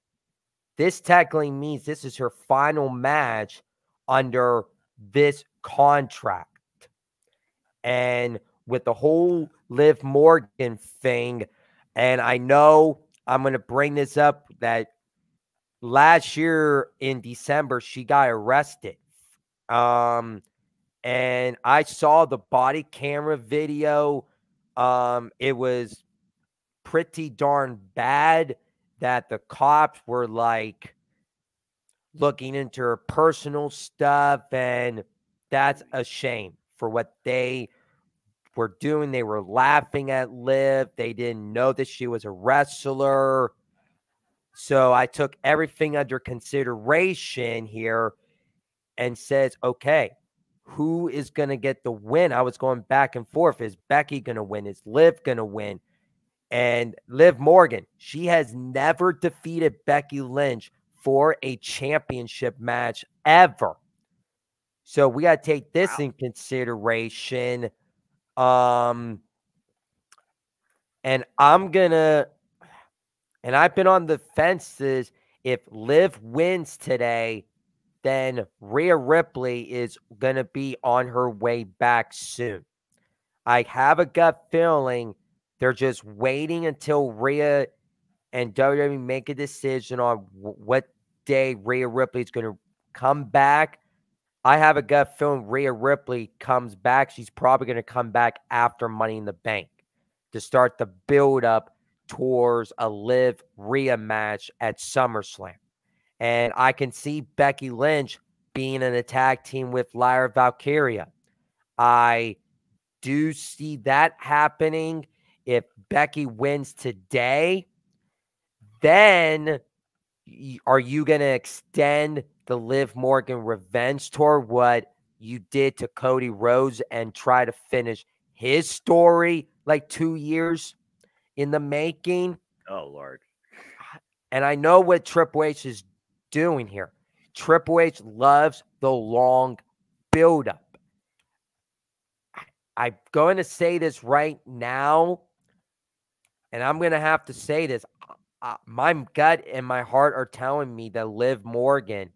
this technically means this is her final match under this contract. And with the whole Liv Morgan thing, and I know I'm going to bring this up that last year in December, she got arrested. And I saw the body camera video. It was pretty darn bad that the cops were like looking into her personal stuff, and that's a shame for what they were doing. They were laughing at Liv. They didn't know that she was a wrestler. So I took everything under consideration here and says, okay, who is going to get the win? I was going back and forth. Is Becky going to win? Is Liv going to win? And Liv Morgan, she has never defeated Becky Lynch for a championship match ever. So we got to take this in consideration. And I've been on the fences. If Liv wins today, then Rhea Ripley is going to be on her way back soon. I have a gut feeling they're just waiting until Rhea and WWE make a decision on what day Rhea Ripley is going to come back. I have a gut feeling Rhea Ripley comes back. She's probably going to come back after Money in the Bank to start the build-up towards a Liv Rhea match at SummerSlam. And I can see Becky Lynch being in a tag team with Lyra Valkyria. I do see that happening. If Becky wins today, then are you going to extend the Liv Morgan revenge tour, what you did to Cody Rhodes, and try to finish his story like 2 years in the making? Oh, Lord. And I know what Triple H is doing here. Triple H loves the long buildup. I'm going to say this right now, and I'm going to have to say this. My gut and my heart are telling me that Liv Morgan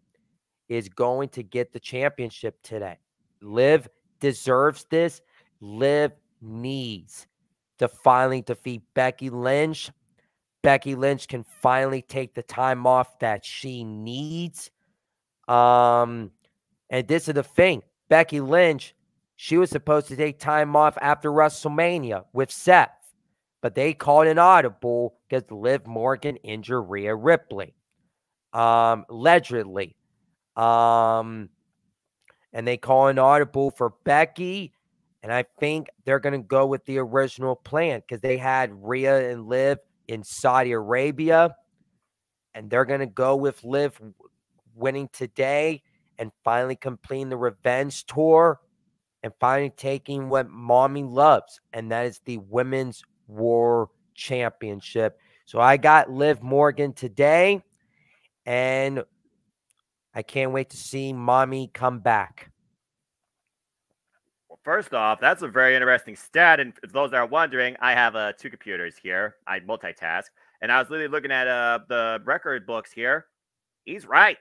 is going to get the championship today. Liv deserves this. Liv needs to finally defeat Becky Lynch. Becky Lynch can finally take the time off that she needs. And this is the thing. Becky Lynch, she was supposed to take time off after WrestleMania with Seth, but they called an audible because Liv Morgan injured Rhea Ripley. Allegedly. And they call an audible for Becky. And I think they're going to go with the original plan because they had Rhea and Liv in Saudi Arabia. And they're going to go with Liv winning today and finally completing the revenge tour and finally taking what mommy loves. And that is the Women's War Championship. So I got Liv Morgan today. And I can't wait to see mommy come back. Well, first off, that's a very interesting stat. And for those that are wondering, I have 2 computers here. I multitask. And I was literally looking at the record books here. He's right.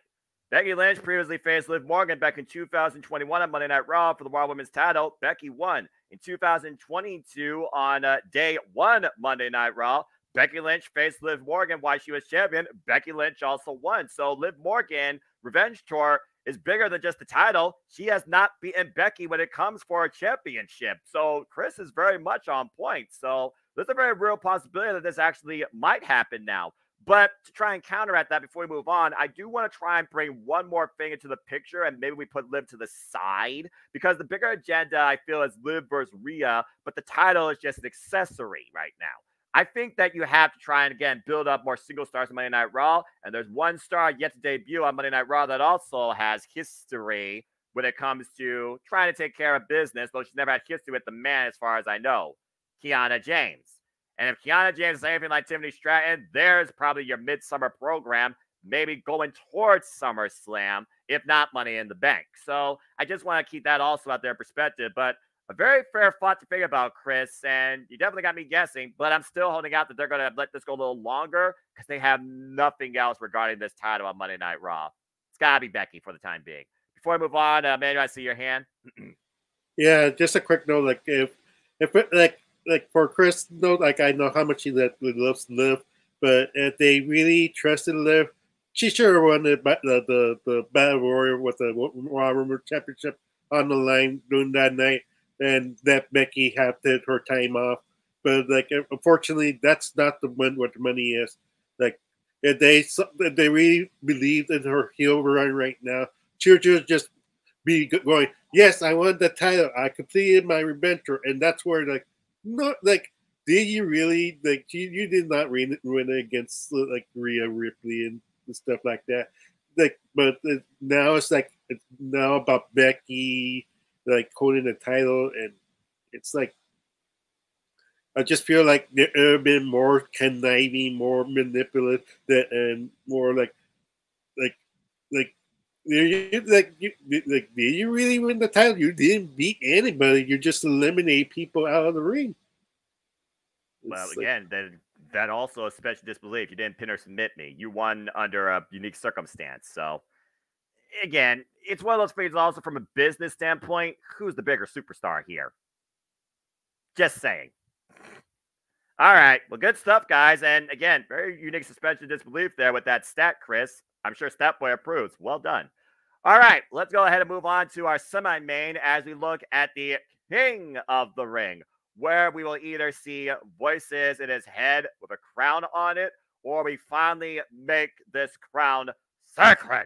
Becky Lynch previously faced Liv Morgan back in 2021 on Monday Night Raw for the Raw Women's title. Becky won. In 2022 on day 1 Monday Night Raw, Becky Lynch faced Liv Morgan while she was champion. Becky Lynch also won. So Liv Morgan Revenge Tour is bigger than just the title. She has not beaten Becky when it comes for a championship. So Chris is very much on point. So there's a very real possibility that this actually might happen now. But to try and counteract that before we move on, I do want to try and bring one more thing into the picture, and maybe we put Liv to the side, because the bigger agenda, I feel, is Liv versus Rhea, but the title is just an accessory right now. I think that you have to try and, again, build up more single stars on Monday Night Raw, and there's one star yet to debut on Monday Night Raw that also has history when it comes to trying to take care of business, though she's never had history with the man as far as I know, Kiana James. And if Kiana James is anything like Tiffany Stratton, there's probably your midsummer program, maybe going towards SummerSlam, if not Money in the Bank. So I just want to keep that also out there in perspective. But a very fair thought to think about, Chris. And you definitely got me guessing, but I'm still holding out that they're going to let this go a little longer because they have nothing else regarding this title on Monday Night Raw. It's got to be Becky for the time being. Before I move on, Manuel, I see your hand. Yeah, just a quick note. Like if it, like for Chris, note, like I know how much he loves Liv, but if they really trusted Liv, she should have won the Battle Royal with the Raw Women's Championship on the line during that night, and that Becky had her time off. But like, unfortunately, that's not what the money is. Like, if they really believed in her heel run right now, she would just be going, yes, I won the title, I completed my revenge tour, and that's where like. No, like, did you really like? You did not win it against like Rhea Ripley and stuff like that. Like, but now it's now about Becky like holding the title, and it's like I just feel like there have been more conniving, more manipulative, and more like did you really win the title? You didn't beat anybody. You just eliminate people out of the ring. Well, again, that also is special disbelief. You didn't pin or submit me. You won under a unique circumstance. So, again, it's one of those things also from a business standpoint. Who's the bigger superstar here? Just saying. All right. Well, good stuff, guys. And again, very unique suspension of disbelief there with that stat, Chris. I'm sure Statboy approves. Well done. All right. Let's go ahead and move on to our semi-main as we look at the King of the Ring, where we will either see voices in his head with a crown on it, or we finally make this crown sacred.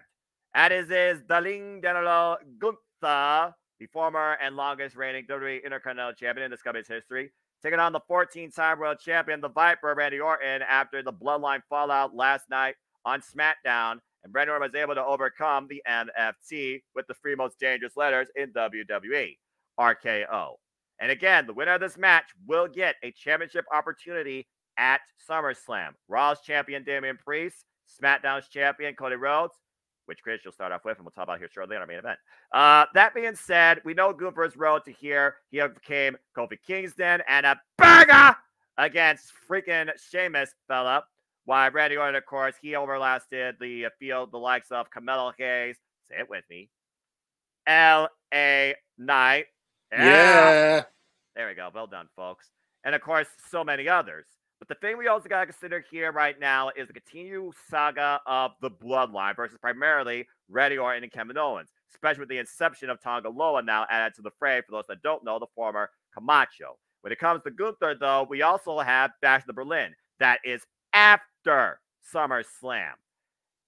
And it is Daling General Gunther the former and longest reigning WWE Intercontinental Champion in this company's history, taking on the 14-time world champion, the Viper, Randy Orton, after the Bloodline fallout last night on SmackDown. And Randy Orton was able to overcome the MFT with the three most dangerous letters in WWE, RKO. And again, the winner of this match will get a championship opportunity at SummerSlam. Raw's champion, Damian Priest, SmackDown's champion, Cody Rhodes, which Chris you'll start off with, and we'll talk about here shortly in our main event. That being said, we know Gunther's road to here. He overcame Kofi Kingston and a banger against freaking Sheamus, fella. While Randy Orton, of course, he overlasted the field, the likes of Carmelo Hayes, say it with me, L.A. Knight. Yeah. There we go. Well done, folks. And, of course, so many others. But the thing we also got to consider here right now is the continued saga of the Bloodline versus primarily Randy Orton and Kevin Owens, especially with the inception of Tonga Loa now added to the fray, for those that don't know, the former Camacho. When it comes to Gunther, though, we also have Bash to Berlin. That is after SummerSlam.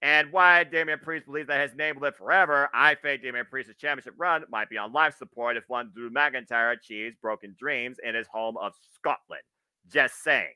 And why Damian Priest believes that his name will live forever, I think Damian Priest's championship run might be on life support if one Drew McIntyre achieves broken dreams in his home of Scotland. Just saying.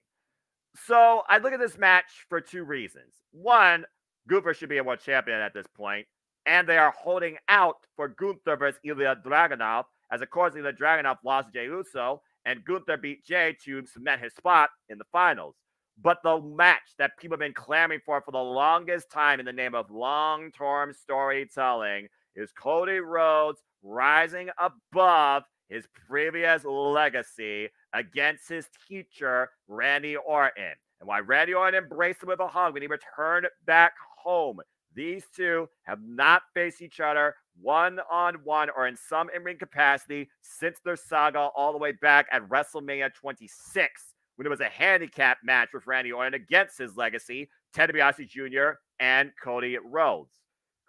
So I look at this match for two reasons. One, Gunther should be a world champion at this point, and they are holding out for Gunther versus Ilya Dragunov, as of course Ilya Dragunov lost Jey Uso, and Gunther beat Jey to cement his spot in the finals. But the match that people have been clamoring for the longest time in the name of long-term storytelling is Cody Rhodes rising above his previous legacy against his teacher, Randy Orton. And why Randy Orton embraced him with a hug when he returned back home. These two have not faced each other one-on-one or in some in-ring capacity since their saga all the way back at WrestleMania 26, when it was a handicap match with Randy Orton against his legacy, Ted DiBiase Jr. and Cody Rhodes.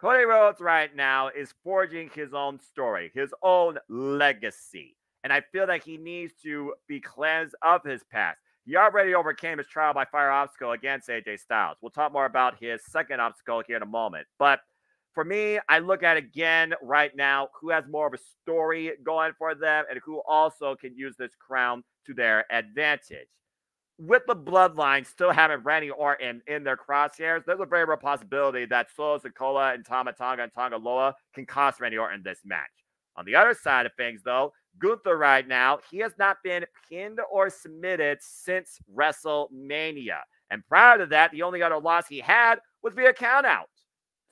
Cody Rhodes right now is forging his own story, his own legacy. And I feel that he needs to be cleansed of his past. He already overcame his trial by fire obstacle against AJ Styles. We'll talk more about his second obstacle here in a moment. But for me, I look at again right now who has more of a story going for them and who also can use this crown to their advantage. With the Bloodline still having Randy Orton in their crosshairs, there's a very real possibility that Solo Sikoa and Tama Tonga and Tonga Loa can cost Randy Orton this match. On the other side of things, though, Gunther right now, he has not been pinned or submitted since WrestleMania. And prior to that, the only other loss he had was via countout.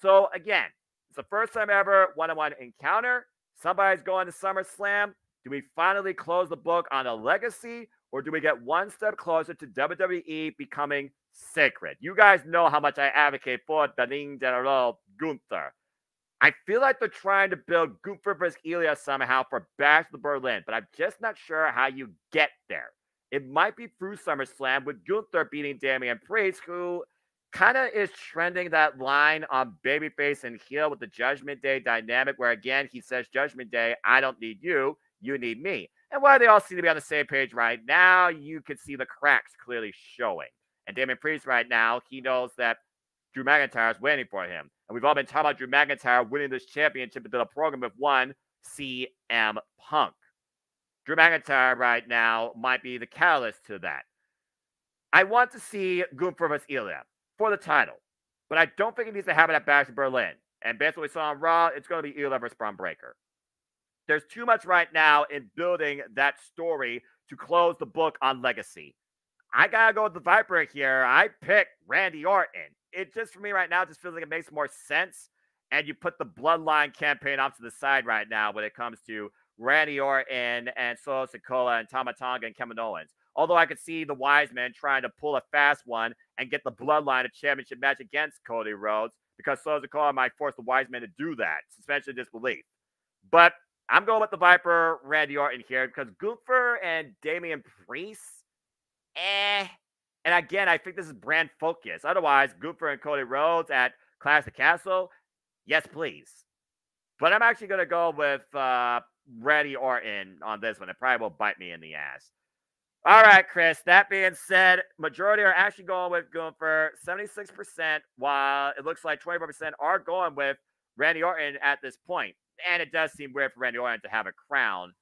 So again, it's the first time ever one-on-one encounter. Somebody's going to SummerSlam. Do we finally close the book on a legacy, or do we get one step closer to WWE becoming sacred? You guys know how much I advocate for the Ring General Gunther. I feel like they're trying to build Gunther versus Ilya somehow for Bash to Berlin, but I'm just not sure how you get there. It might be through SummerSlam with Gunther beating Damian Priest, who kind of is trending that line on babyface and heel with the Judgment Day dynamic, where again, he says, Judgment Day, I don't need you, you need me. And while they all seem to be on the same page right now, you can see the cracks clearly showing. And Damian Priest right now, he knows that Drew McIntyre is waiting for him. And we've all been talking about Drew McIntyre winning this championship into the program with one CM Punk. Drew McIntyre right now might be the catalyst to that. I want to see Gunther vs. Ilya for the title, but I don't think it needs to happen at Bash in Berlin. And based on what we saw on Raw, it's going to be Ilya vs. Braun Breaker. There's too much right now in building that story to close the book on legacy. I got to go with the Viper here. I pick Randy Orton. It just, for me right now, just feels like it makes more sense. And you put the Bloodline campaign off to the side right now when it comes to Randy Orton and Solo Sikoa and Tama Tonga and Kevin Owens. Although I could see the Wise Men trying to pull a fast one and get the Bloodline a championship match against Cody Rhodes, because Solo Sikoa might force the Wise Men to do that, suspension of disbelief. But I'm going with the Viper, Randy Orton here, because Gunther and Damian Priest, And again, I think this is brand focus. Otherwise, Gunther and Cody Rhodes at Clash of the Castle, yes, please. But I'm actually going to go with Randy Orton on this one. It probably will bite me in the ass. All right, Chris. That being said, majority are actually going with Gunther, 76%, while it looks like 24% are going with Randy Orton at this point. And it does seem weird for Randy Orton to have a crown.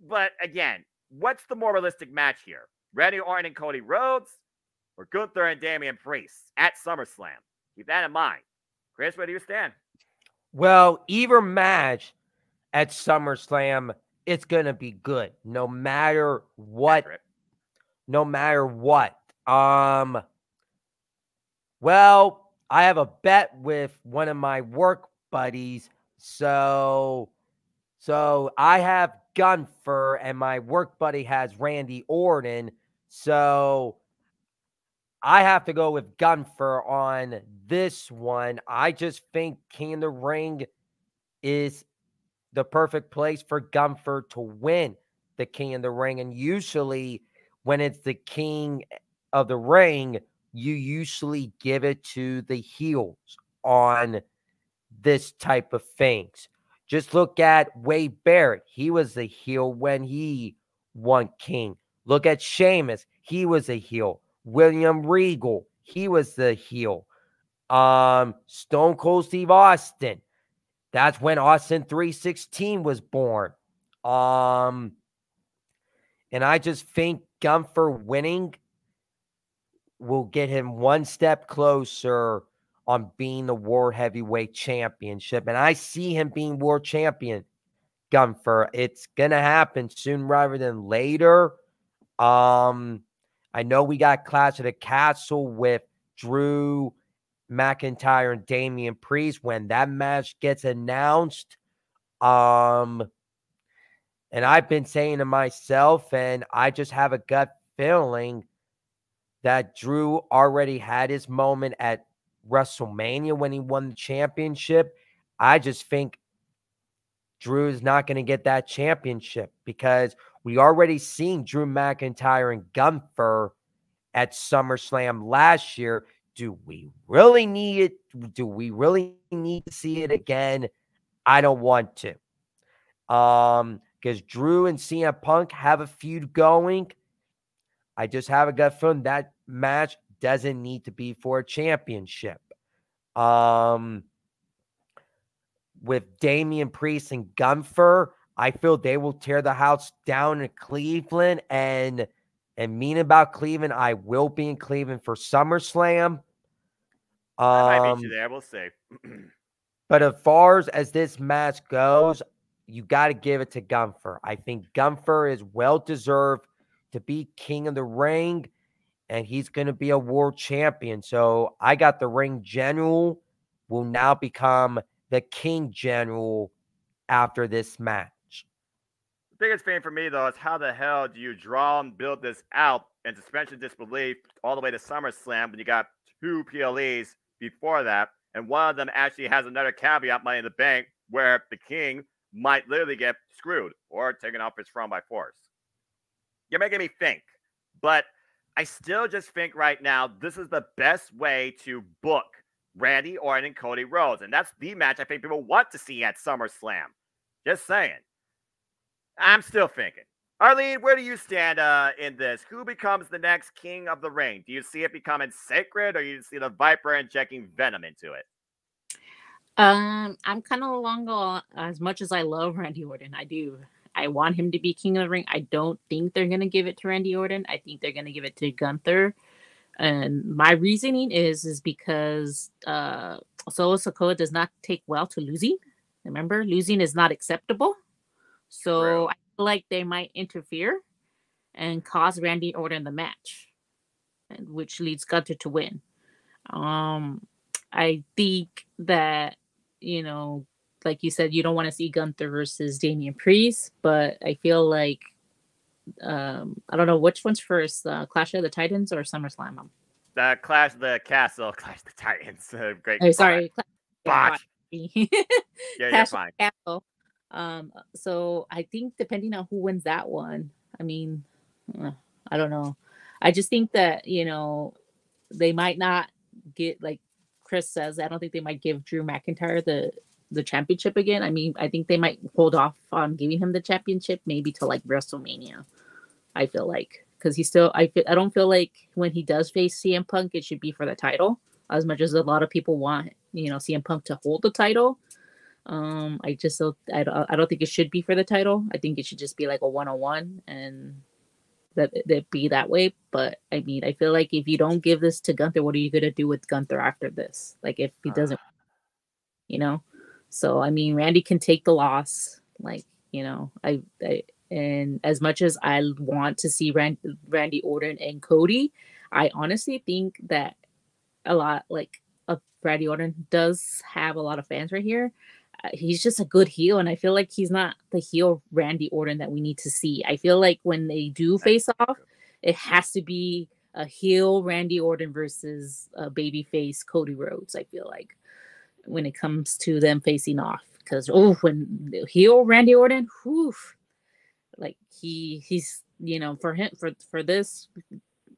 But again, what's the more realistic match here? Randy Orton and Cody Rhodes, or Gunther and Damian Priest at SummerSlam? Keep that in mind. Chris, where do you stand? Well, either match at SummerSlam, it's going to be good no matter what. Accurate. No matter what. Well, I have a bet with one of my work buddies. So I have Gunther and my work buddy has Randy Orton. So I have to go with Gunther on this one. I just think King of the Ring is the perfect place for Gunther to win the King of the Ring. And usually when it's the King of the Ring, you usually give it to the heels on this type of things. Just look at Wade Barrett. He was the heel when he won King. Look at Sheamus. He was a heel. William Regal. He was the heel. Stone Cold Steve Austin. That's when Austin 316 was born. And I just think Gunther winning will get him one step closer on being the World Heavyweight Championship. And I see him being World Champion, Gunther. It's going to happen soon rather than later. I know we got Clash of the Castle with Drew McIntyre and Damian Priest when that match gets announced. And I've been saying to myself, and I just have a gut feeling that Drew already had his moment at WrestleMania when he won the championship. I just think Drew is not going to get that championship because we already seen Drew McIntyre and Gunther at SummerSlam last year. Do we really need it? Do we really need to see it again? I don't want to. Because Drew and CM Punk have a feud going. I just have a gut feeling that match doesn't need to be for a championship. With Damian Priest and Gunther, I feel they will tear the house down in Cleveland. And mean about Cleveland, I will be in Cleveland for SummerSlam. I might beat you there. We'll see. But as far as this match goes, you got to give it to Gunther. I think Gunther is well-deserved to be King of the Ring, and he's going to be a world champion. So I got the Ring General will now become the King General after this match. The biggest thing for me, though, is how the hell do you draw and build this out and suspension disbelief all the way to SummerSlam when you got 2 PLEs before that, and one of them actually has another caveat, Money in the Bank, where the King might literally get screwed or taken off his throne by force. You're making me think, but I still just think right now this is the best way to book Randy Orton and Cody Rhodes, and that's the match I think people want to see at SummerSlam. Just saying. I'm still thinking. Arlene, where do you stand in this? Who becomes the next King of the Ring? Do you see it becoming sacred, or do you see the Viper injecting venom into it? I'm kind of along as much as I love Randy Orton. I want him to be King of the Ring. I don't think they're going to give it to Randy Orton. I think they're going to give it to Gunther. And my reasoning is because Solo Sikoa does not take well to losing. Remember, losing is not acceptable. So True. I feel like they might interfere and cause Randy Orton the match, which leads Gunther to win. I think that, like you said, you don't want to see Gunther versus Damian Priest, but I feel like I don't know which one's first, Clash of the Titans or SummerSlam. The Clash of the Castle, Clash of the Titans. Great. Oh, sorry, Botch. Yeah, you're fine. Castle. So I think depending on who wins that one, I mean, I don't know. I just think that they might not get, like Chris says, I don't think they might give Drew McIntyre the championship again. I mean, I think they might hold off on giving him the championship maybe till like WrestleMania. I feel like because I don't feel like when he does face CM Punk, it should be for the title as much as a lot of people want CM Punk to hold the title. I don't think it should be for the title. I think it should just be like a 1-on-1 and that be that way. But I mean, I feel like if you don't give this to Gunther, what are you gonna do with Gunther after this? Like if he doesn't, you know. So I mean, Randy can take the loss. Like I and as much as I want to see Randy Orton and Cody, I honestly think that a lot like Randy Orton does have a lot of fans right here. He's just a good heel, and I feel like he's not the heel Randy Orton that we need to see. I feel like when they do face off, it has to be a heel Randy Orton versus a baby face Cody Rhodes. I feel like when it comes to them facing off, because when the heel Randy Orton, like he's for this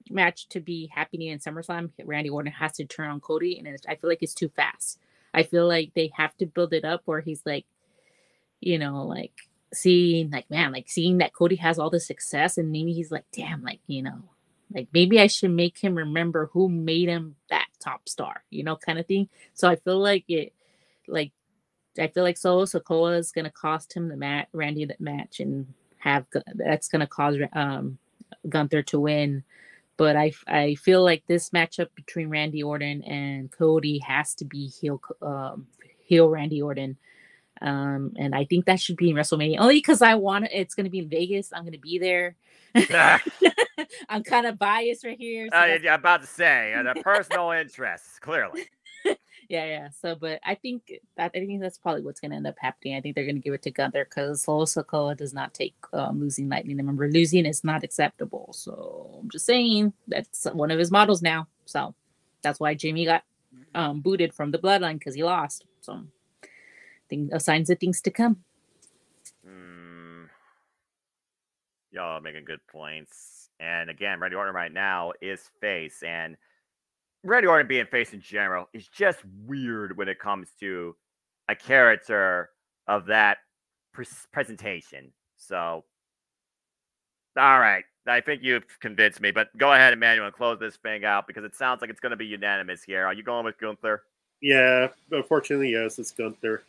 match to be happening in SummerSlam, Randy Orton has to turn on Cody, and I feel like it's too fast. I feel like they have to build it up where he's like, like seeing that Cody has all the success, and maybe he's like, damn, like maybe I should make him remember who made him that top star, kind of thing. So I feel like Solo Sikoa is gonna cost him Randy that match, and that's gonna cause Gunther to win. But I feel like this matchup between Randy Orton and Cody has to be heel Randy Orton. And I think that should be in WrestleMania only because it's going to be in Vegas. I'm going to be there. I'm kind of biased right here. So I'm about to say the personal interests, clearly. Yeah. So, but I think that's probably what's going to end up happening. I think they're going to give it to Gunther because Solo Sikoa does not take losing lightning. Remember, losing is not acceptable. So I'm just saying that's one of his models now. So that's why Jimmy got booted from the Bloodline because he lost. So signs of things to come. Y'all are making good points. And again, Randy Orton right now is face, and Randy Orton being face in general is just weird when it comes to a character of that presentation. So, all right. I think you've convinced me, but go ahead, Emmanuel, and close this thing out because it sounds like it's going to be unanimous here. Are you going with Gunther? Yeah, unfortunately, yes, it's Gunther.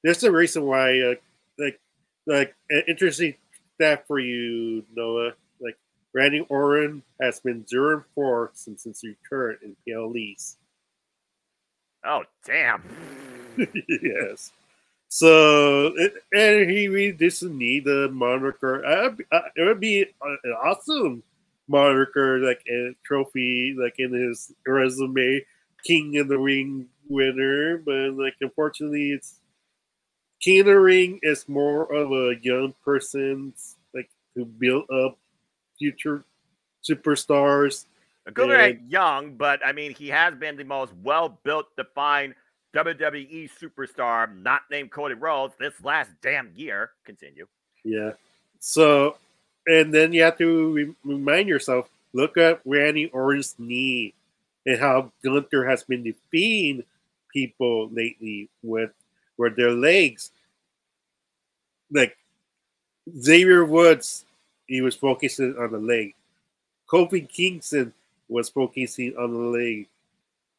There's a reason why, like an interesting stat for you, Noah. Like Randy Orton has been 0-4 since his return in PLEs. Oh, damn. Yes. So, and he really doesn't need a moniker. It would be an awesome moniker, like a trophy, like in his resume, King of the Ring winner. But like, unfortunately, it's King of the Ring is more of a young person's like to build up future superstars. Gunther ain't young, but I mean, he has been the most well-built, defined WWE superstar, not named Cody Rhodes, this last damn year. Continue. Yeah. So, and then you have to remind yourself, look at Randy Orton's knee and how Gunther has been defeating people lately with their legs. Like Xavier Woods, he was focusing on the leg. Kofi Kingston was focusing on the leg.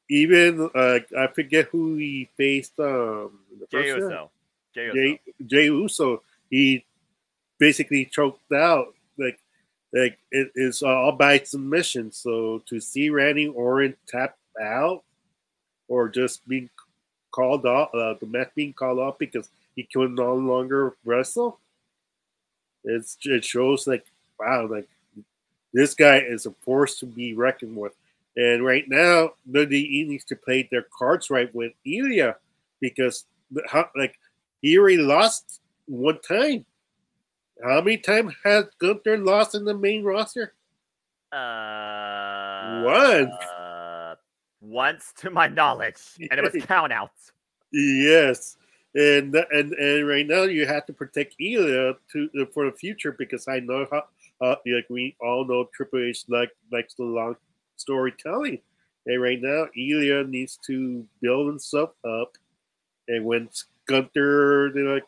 Even I forget who he faced. Jey Uso. Jey Uso. He basically choked out. Like it is all by submission. So to see Randy Orton tap out, or just being called off, the match being called off because he could no longer wrestle, it shows like wow, like this guy is a force to be reckoned with. And right now, WWE needs to play their cards right with Ilya because, he already lost one time. How many times has Gunther lost in the main roster? Once to my knowledge, and it was countouts. Yes, and right now you have to protect Ilya for the future because I know how. Like we all know, Triple H likes the long storytelling, and right now Ilya needs to build himself up, and when Gunther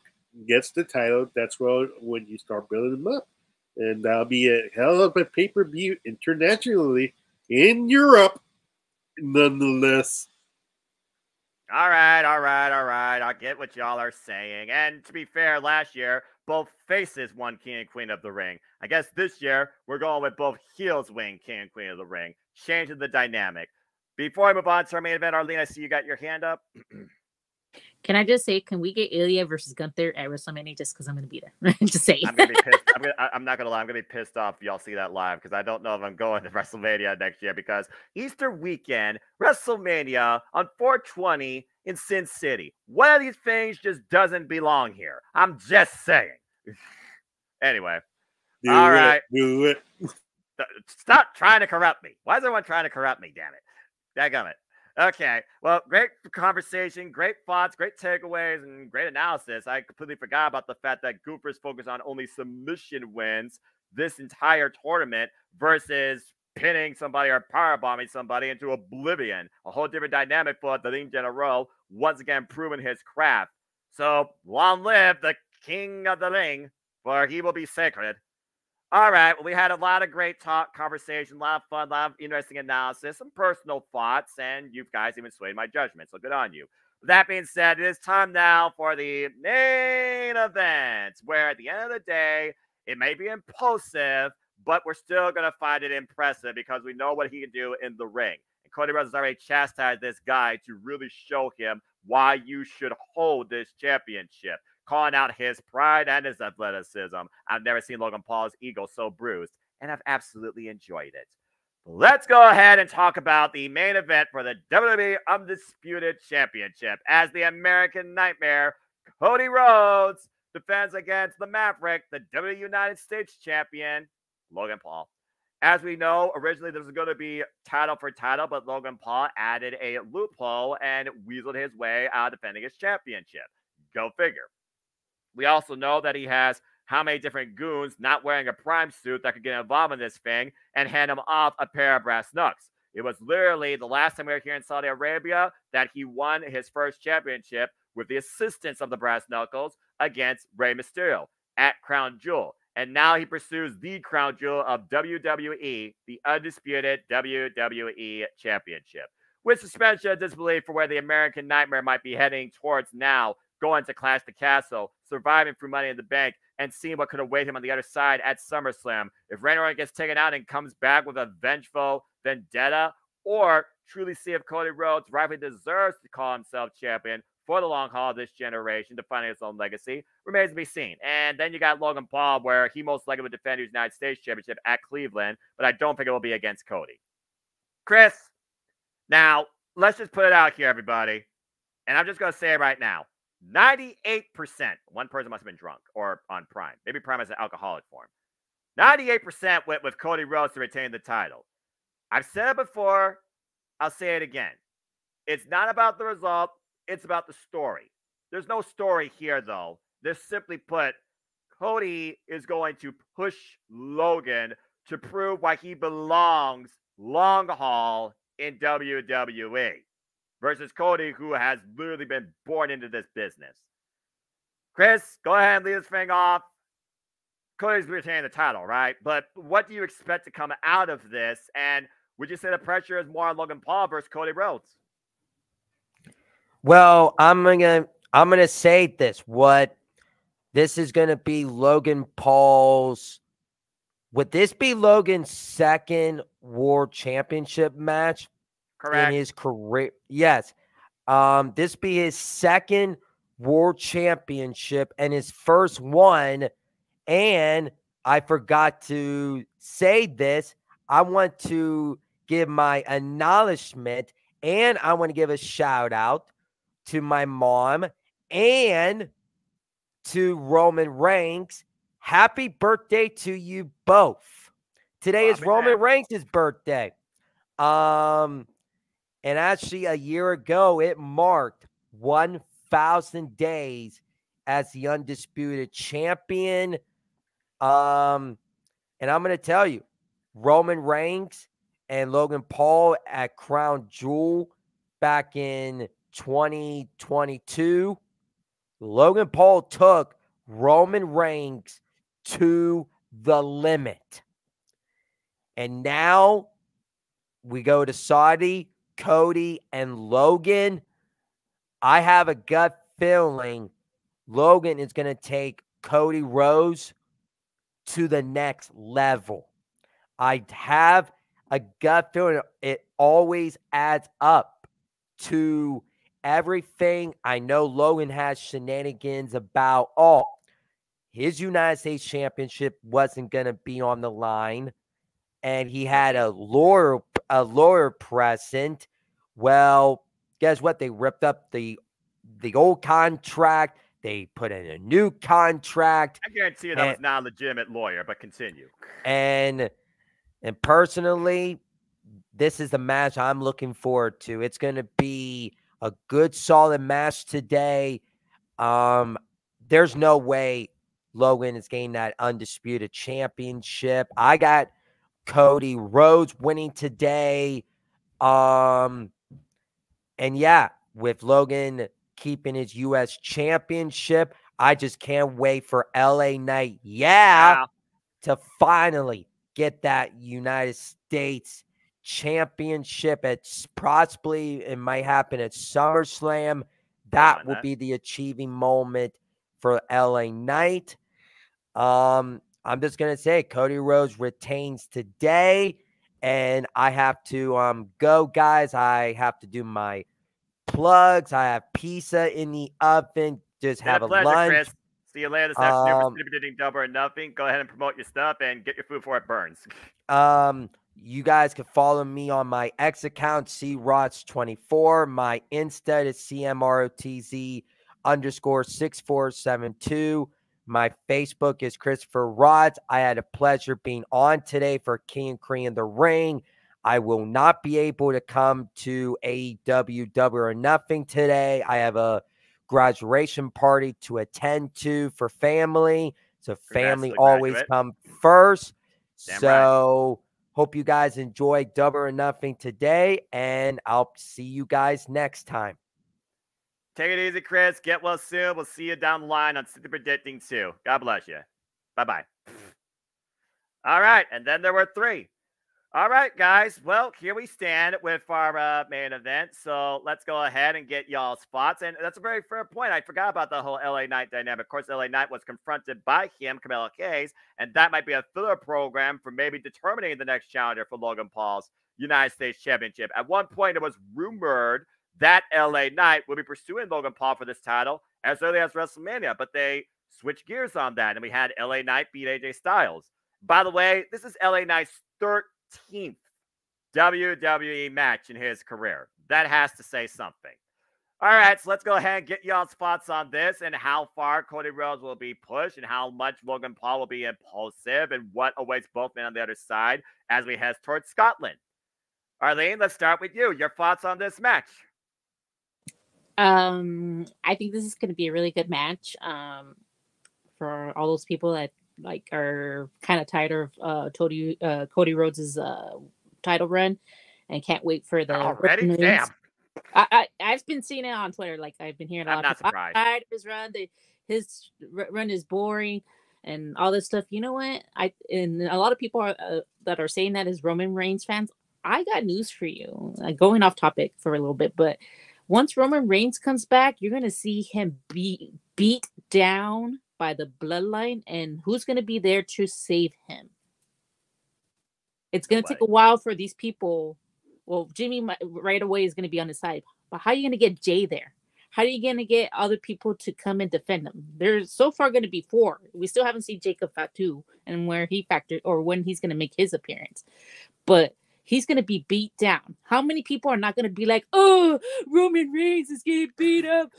gets the title, that's when you start building him up, and that'll be a hell of a pay-per-view internationally in Europe, nonetheless. All right, all right, all right. I get what y'all are saying. And to be fair, last year, both faces won King and Queen of the Ring. I guess this year, we're going with both heels winning King and Queen of the Ring, changing the dynamic. Before I move on to our main event, Arlene, I see you got your hand up. Can I just say, can we get Ilya versus Gunther at WrestleMania just because I'm going to be there? Just say. I'm gonna be pissed. I'm not gonna lie. I'm gonna be pissed off if y'all see that live because I don't know if I'm going to WrestleMania next year because Easter weekend, WrestleMania on 420 in Sin City. One of these things just doesn't belong here. I'm just saying. Anyway, all right. Do it. Stop trying to corrupt me. Why is everyone trying to corrupt me? Damn it. Dadgummit. Okay. Well, great conversation, great thoughts, great takeaways, and great analysis. I completely forgot about the fact that Goofers focus on only submission wins this entire tournament versus pinning somebody or powerbombing somebody into oblivion. A whole different dynamic for the Ring General, once again proving his craft. So long live the King of the Ring, for he will be sacred. All right. Well, we had a lot of great talk, conversation, a lot of fun, a lot of interesting analysis, some personal thoughts, and you guys even swayed my judgment. So good on you. With that being said, it is time now for the main event, where at the end of the day, it may be impulsive, but we're still going to find it impressive because we know what he can do in the ring. And Cody Rhodes has already chastised this guy to really show him why you should hold this championship, calling out his pride and his athleticism. I've never seen Logan Paul's ego so bruised, and I've absolutely enjoyed it. Let's go ahead and talk about the main event for the WWE Undisputed Championship as the American Nightmare, Cody Rhodes, defends against the Maverick, the WWE United States Champion, Logan Paul. As we know, originally this was going to be title for title, but Logan Paul added a loophole and weaseled his way out of defending his championship. Go figure. We also know that he has how many different goons not wearing a prime suit that could get involved in this thing and hand him off a pair of brass knucks. It was literally the last time we were here in Saudi Arabia that he won his first championship with the assistance of the brass knuckles against Rey Mysterio at Crown Jewel. And now he pursues the crown jewel of WWE, the undisputed WWE Championship. With suspension of disbelief for where the American Nightmare might be heading towards now, going to Clash the Castle, surviving through Money in the Bank, and seeing what could await him on the other side at SummerSlam. If Randy Orton gets taken out and comes back with a vengeful vendetta, or truly see if Cody Rhodes rightfully deserves to call himself champion for the long haul of this generation, defining his own legacy, remains to be seen. And then you got Logan Paul, where he most likely would defend his United States Championship at Cleveland, but I don't think it will be against Cody. Chris, now, let's just put it out here, everybody, and I'm just going to say it right now. 98%. One person must have been drunk or on Prime. Maybe Prime has an alcoholic form. 98% went with Cody Rhodes to retain the title. I've said it before. I'll say it again. It's not about the result. It's about the story. There's no story here, though. There's simply put, Cody is going to push Logan to prove why he belongs long haul in WWE. Versus Cody, who has literally been born into this business. Chris, go ahead and lead this thing off. Cody's retaining the title, right? But what do you expect to come out of this? And would you say the pressure is more on Logan Paul versus Cody Rhodes? Well, I'm gonna say this. This is gonna be Logan Paul's. Would this be Logan's second World Championship match? Correct. In his career? Yes. This be his second World Championship and his first one. And I forgot to say this. I want to give my acknowledgement and I want to give a shout out to my mom and to Roman Reigns. Happy birthday to you both. Today is Roman Reigns' birthday. And actually, a year ago, it marked 1,000 days as the undisputed champion. And I'm going to tell you, Roman Reigns and Logan Paul at Crown Jewel back in 2022, Logan Paul took Roman Reigns to the limit. And now we go to Saudi. Cody and Logan, I have a gut feeling Logan is going to take Cody Rhodes to the next level. I have a gut feeling it always adds up to everything. I know Logan has shenanigans about, his United States Championship wasn't going to be on the line, and he had a lawyer present. Well, guess what? They ripped up the old contract. They put in a new contract. I guarantee you that was not a legitimate lawyer, but continue. And personally, this is the match I'm looking forward to. It's going to be a good, solid match today. There's no way Logan is getting that undisputed championship. I got Cody Rhodes winning today. And yeah, with Logan keeping his U.S. championship, I just can't wait for LA Knight, to finally get that United States championship. It's possibly, it might happen at SummerSlam. That will be the achieving moment for LA Knight. I'm just going to say Cody Rhodes retains today, and I have to go, guys. I have to do my plugs. I have pizza in the oven. Just have a lunch. Chris. See you later this afternoon for distributing Double or Nothing. Go ahead and promote your stuff and get your food before it burns. You guys can follow me on my X account, CROTZ24. My Insta is CMROTZ_6472. My Facebook is Christopher Rods. I had a pleasure being on today for King and Korea in the Ring. I will not be able to come to AEW Double or Nothing today. I have a graduation party to attend to for family. So family always come first. So hope you guys enjoy Double or Nothing today, and I'll see you guys next time. Take it easy, Chris. Get well soon. We'll see you down the line on Super Predicting 2. God bless you. Bye-bye. All right, and then there were 3. All right, guys. Well, here we stand with our main event. So let's go ahead and get y'all's thoughts. And that's a very fair point. I forgot about the whole LA Knight dynamic. Of course, LA Knight was confronted by him, Carmelo Hayes, and that might be a filler program for maybe determining the next challenger for Logan Paul's United States Championship. At one point, it was rumored that LA Knight will be pursuing Logan Paul for this title as early as WrestleMania, but they switched gears on that, and we had LA Knight beat AJ Styles. By the way, this is LA Knight's 13th WWE match in his career. That has to say something. All right, so let's go ahead and get y'all's thoughts on this and how far Cody Rhodes will be pushed and how much Logan Paul will be impulsive and what awaits both men on the other side as we head towards Scotland. Arlene, let's start with you. Your thoughts on this match? I think this is going to be a really good match for all those people that are kind of tired of Cody Rhodes' title run and can't wait for the already. Damn. I've been seeing it on Twitter. Like I've been hearing a lot of people. I'm tired of his run. His run is boring and all this stuff. You know what? And a lot of people that are saying that as Roman Reigns fans. I got news for you. Going off topic for a little bit, but once Roman Reigns comes back, you're gonna see him beat down by the bloodline, and who's going to be there to save him? It's going to take a while for these people. Well, Jimmy right away is going to be on his side, but how are you going to get Jay there? How are you going to get other people to come and defend him? There's so far going to be 4. We still haven't seen Jacob Fatu and where he factored or when he's going to make his appearance, but he's going to be beat down. How many people are not going to be like, oh, Roman Reigns is getting beat up?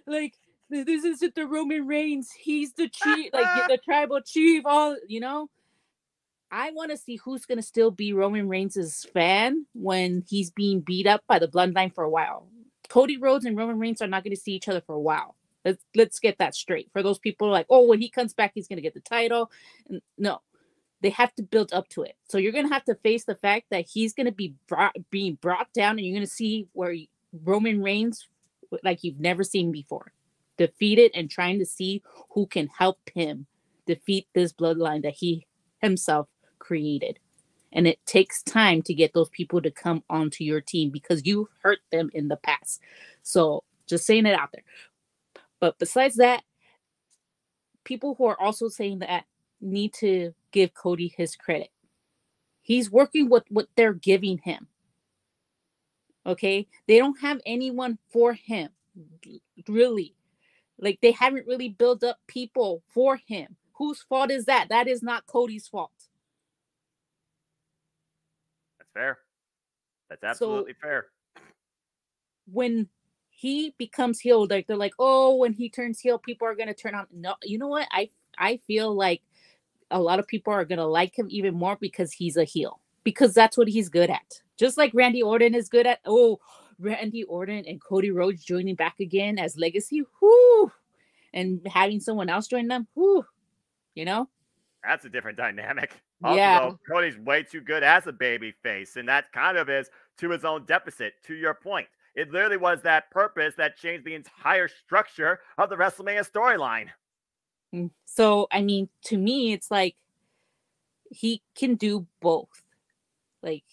Like, this isn't the Roman Reigns. He's the chief, like the tribal chief. All I want to see who's gonna still be Roman Reigns' fan when he's being beat up by the bloodline for a while. Cody Rhodes and Roman Reigns are not going to see each other for a while. Let's get that straight. For those people like, oh, when he comes back, he's gonna get the title. No, they have to build up to it. So you're gonna have to face the fact that he's gonna be being brought down, and you're gonna see where Roman Reigns, like you've never seen before, defeated and trying to see who can help him defeat this bloodline that he himself created. And it takes time to get those people to come onto your team because you hurt them in the past. So Just saying it out there. But besides that, people who are also saying that need to give Cody his credit. He's working with what they're giving him. Okay? They don't have anyone for him. Really. Like, they haven't really built up people for him. Whose fault is that? That is not Cody's fault. That's fair. That's absolutely fair. When he becomes heel, like, they're like, oh, when he turns heel, people are going to turn on. No, you know what? I feel like a lot of people are going to like him even more because he's a heel. Because that's what he's good at. Just like Randy Orton is good at. Oh, Randy Orton and Cody Rhodes joining back again as Legacy. Whoo! And having someone else join them. Whoo! You know? That's a different dynamic. Yeah. Also, though, Cody's way too good as a baby face, and that kind of is to his own deficit, to your point. It literally was that purpose that changed the entire structure of the WrestleMania storyline. So, I mean, to me, it's like he can do both. Like,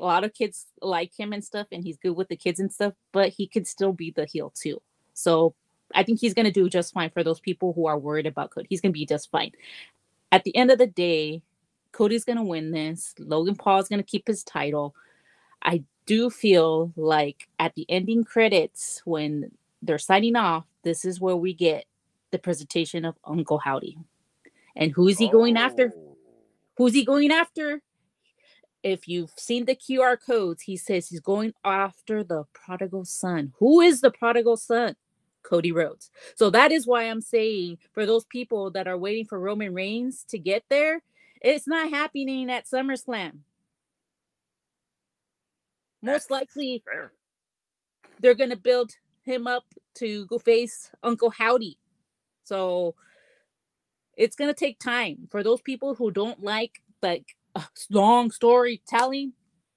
a lot of kids like him and stuff, and he's good with the kids and stuff, but he could still be the heel too. So, I think he's going to do just fine for those people who are worried about Cody. He's going to be just fine. At the end of the day, Cody's going to win this. Logan Paul's going to keep his title. I do feel like at the ending credits, when they're signing off, this is where we get the presentation of Uncle Howdy. And who's he going after? Who's he going after? If you've seen the QR codes, he says he's going after the prodigal son. Who is the prodigal son? Cody Rhodes. So that is why I'm saying, for those people that are waiting for Roman Reigns to get there, it's not happening at SummerSlam. Most likely, they're going to build him up to go face Uncle Howdy. So it's going to take time. For those people who don't like long storytelling,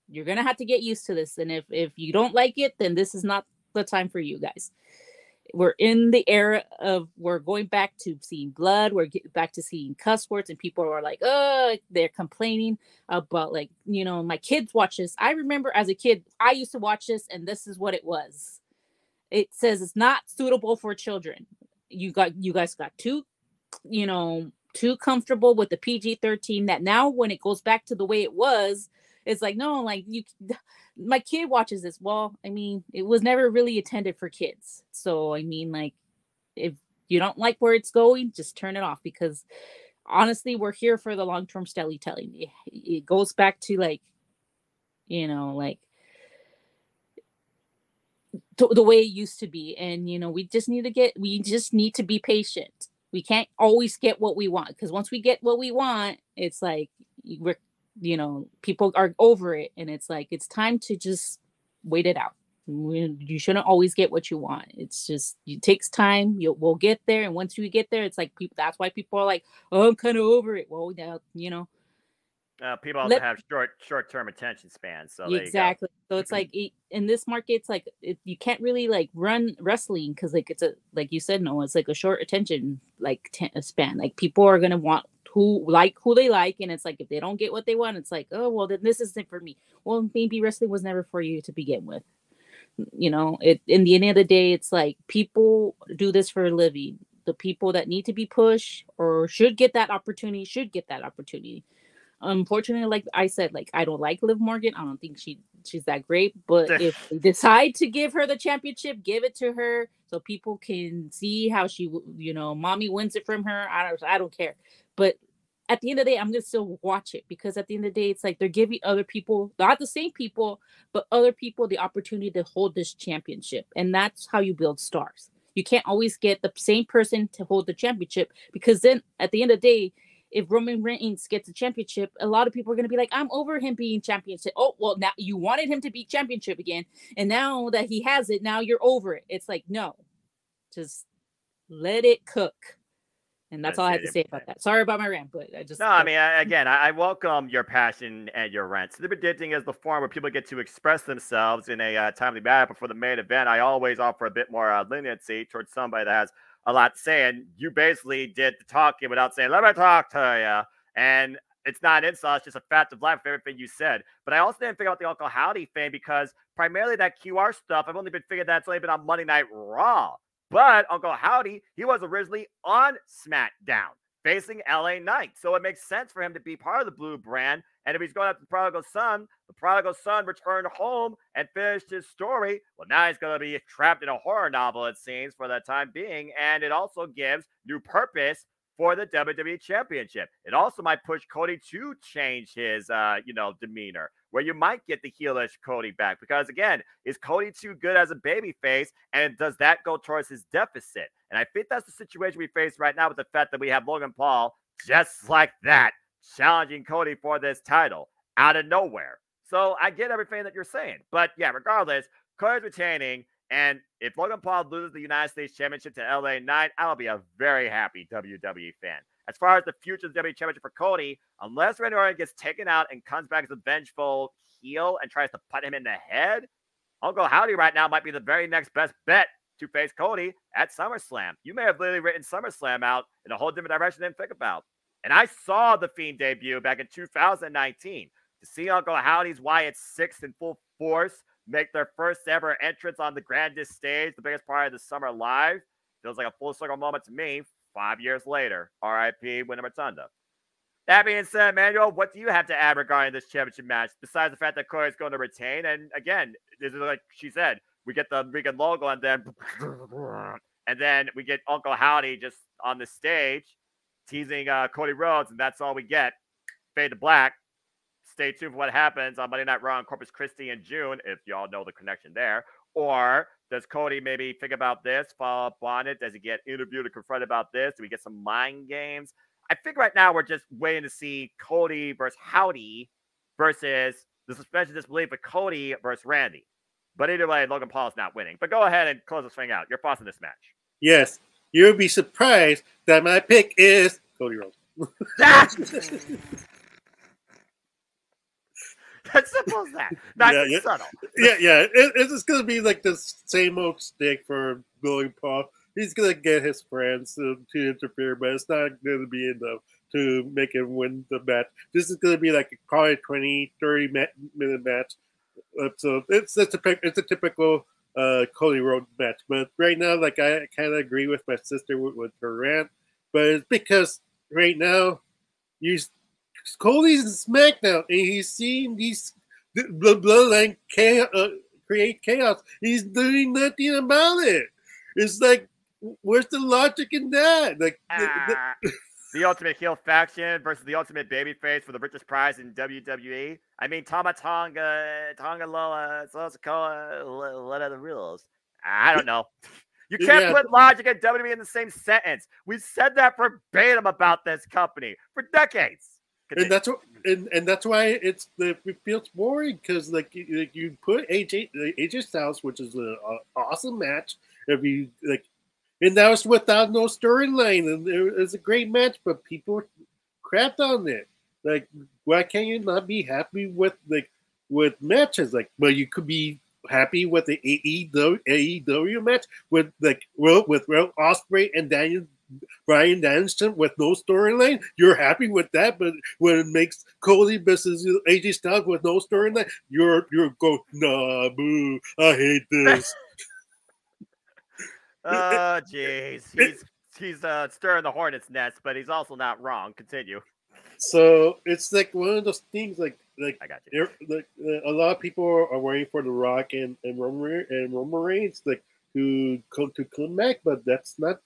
you're going to have to get used to this. And if you don't like it, then this is not the time for you guys. We're in the era of, we're going back to seeing blood. We're getting back to seeing cuss words, and people are like, oh, they're complaining about, like, you know, my kids watch this. I remember as a kid, I used to watch this, and this is what it was. It says it's not suitable for children. You guys got too comfortable with the PG-13, that now when it goes back to the way it was, it's like, no, like, my kid watches this. Well, I mean, it was never really intended for kids. So, I mean, like, if you don't like where it's going, just turn it off, because honestly, we're here for the long-term storytelling. It goes back to, like, you know, like the way it used to be. And, you know, we just need to be patient. We can't always get what we want, because once we get what we want, it's like people are over it, and it's like, it's time to just wait it out. You shouldn't always get what you want. It's just, it takes time. We'll get there, and once we get there, it's like, that's why people are like, oh, I'm kind of over it. Well, now, you know, people also have short-term attention spans. So exactly. So it's like, in this market, it's like, you can't really like run wrestling, because like, it's like you said, no, it's like a short attention span. Like, people are gonna want who they like, and it's like, if they don't get what they want, it's like, oh, well, then this isn't for me. Well, maybe wrestling was never for you to begin with. You know, in the end of the day, it's like, people do this for a living. The people that need to be pushed or should get that opportunity. Unfortunately, like I said, like, I don't like Liv Morgan. I don't think she's that great. But if they decide to give her the championship, give it to her, so people can see how she, you know, mommy wins it from her. I don't care. But at the end of the day, I'm gonna still watch it, because at the end of the day, it's like, they're giving other people, not the same people, but other people, the opportunity to hold this championship, and that's how you build stars. You can't always get the same person to hold the championship, because then at the end of the day, if Roman Reigns gets a championship, a lot of people are going to be like, I'm over him being championship. Oh, well, now you wanted him to be championship again, and now that he has it, now you're over it. It's like, no, just let it cook. And that's all I have to say about that. Sorry about my rant, but I just... No, I mean, again, I welcome your passion and your rant. The predicting is the form where people get to express themselves in a timely manner before the main event. I always offer a bit more leniency towards somebody that has a lot to say, and you basically did the talking without saying, let me talk to you. And it's not an insult. It's just a fact of life for everything you said. But I also didn't think about the Uncle Howdy thing because primarily that QR stuff, I've only been figuring that's only been on Monday Night Raw. But Uncle Howdy, he was originally on SmackDown facing LA Knight. So it makes sense for him to be part of the Blue brand. And if he's going after the prodigal son returned home and finished his story. Well, now he's going to be trapped in a horror novel, it seems, for the time being. And it also gives new purpose for the WWE Championship. It also might push Cody to change his, demeanor, where you might get the heelish Cody back. Because again, is Cody too good as a babyface, and does that go towards his deficit? And I think that's the situation we face right now with the fact that we have Logan Paul just like that challenging Cody for this title out of nowhere. So I get everything that you're saying, but yeah, regardless, Cody's retaining. And if Logan Paul loses the United States Championship to LA Knight, I'll be a very happy WWE fan. As far as the future of the WWE Championship for Cody, unless Randy Orton gets taken out and comes back as a vengeful heel and tries to put him in the head, Uncle Howdy right now might be the very next best bet to face Cody at SummerSlam. You may have literally written SummerSlam out in a whole different direction than think about. And I saw the Fiend debut back in 2019. To see Uncle Howdy's Wyatt Six in full force make their first ever entrance on the grandest stage, the biggest part of the summer live, feels like a full circle moment to me 5 years later. R.I.P. Wyndham Rotunda. That being said, Manuel, what do you have to add regarding this championship match, besides the fact that Corey's going to retain? And again, this is like she said, we get the Rican logo and then we get Uncle Howdy just on the stage teasing Cody Rhodes, and that's all we get. Fade to black. Stay tuned for what happens on Monday Night Raw in Corpus Christi in June, if y'all know the connection there. Or does Cody maybe think about this, follow up on it? Does he get interviewed or confronted about this? Do we get some mind games? I think right now we're just waiting to see Cody versus Howdy versus the suspension of disbelief with Cody versus Randy. But either way, Logan Paul is not winning. But go ahead and close this thing out. Your thoughts on this match? Yes, you'll be surprised that my pick is Cody Rhodes. As simple as that. Nice and subtle. Yeah. It's just going to be like the same old stick for Logan Paul. He's going to get his friends to interfere, but it's not going to be enough to make him win the match. This is going to be like probably 20, 30-minute match. So it's a typical Cody Rhodes match. But right now, like I kind of agree with my sister with her rant, but it's because right now, Cody's in SmackDown, and he's seeing these bloodline create chaos. He's doing nothing about it. It's like, where's the logic in that? Like the Ultimate Heel faction versus the Ultimate Babyface for the richest prize in WWE. I mean, Tama Tonga Loa, Sosakoa, what are the rules? I don't know. You can't put logic and WWE in the same sentence. We've said that verbatim about this company for decades. And that's why it feels boring, because like you put AJ Styles, which is an awesome match. If you like, and that was without no storyline, and it was a great match, but people crapped on it. Like, why can't you not be happy with matches? Like, well, you could be happy with the AEW match with Ospreay and Bryan Danielson with no storyline. You're happy with that, but when it makes Cody versus AJ Styles with no storyline, you're go, nah, boo, I hate this. Oh, jeez. He's stirring the hornet's nest, but he's also not wrong. Continue. So it's like one of those things, like I got you. A lot of people are waiting for The Rock and Roman Reigns to come back, but that's not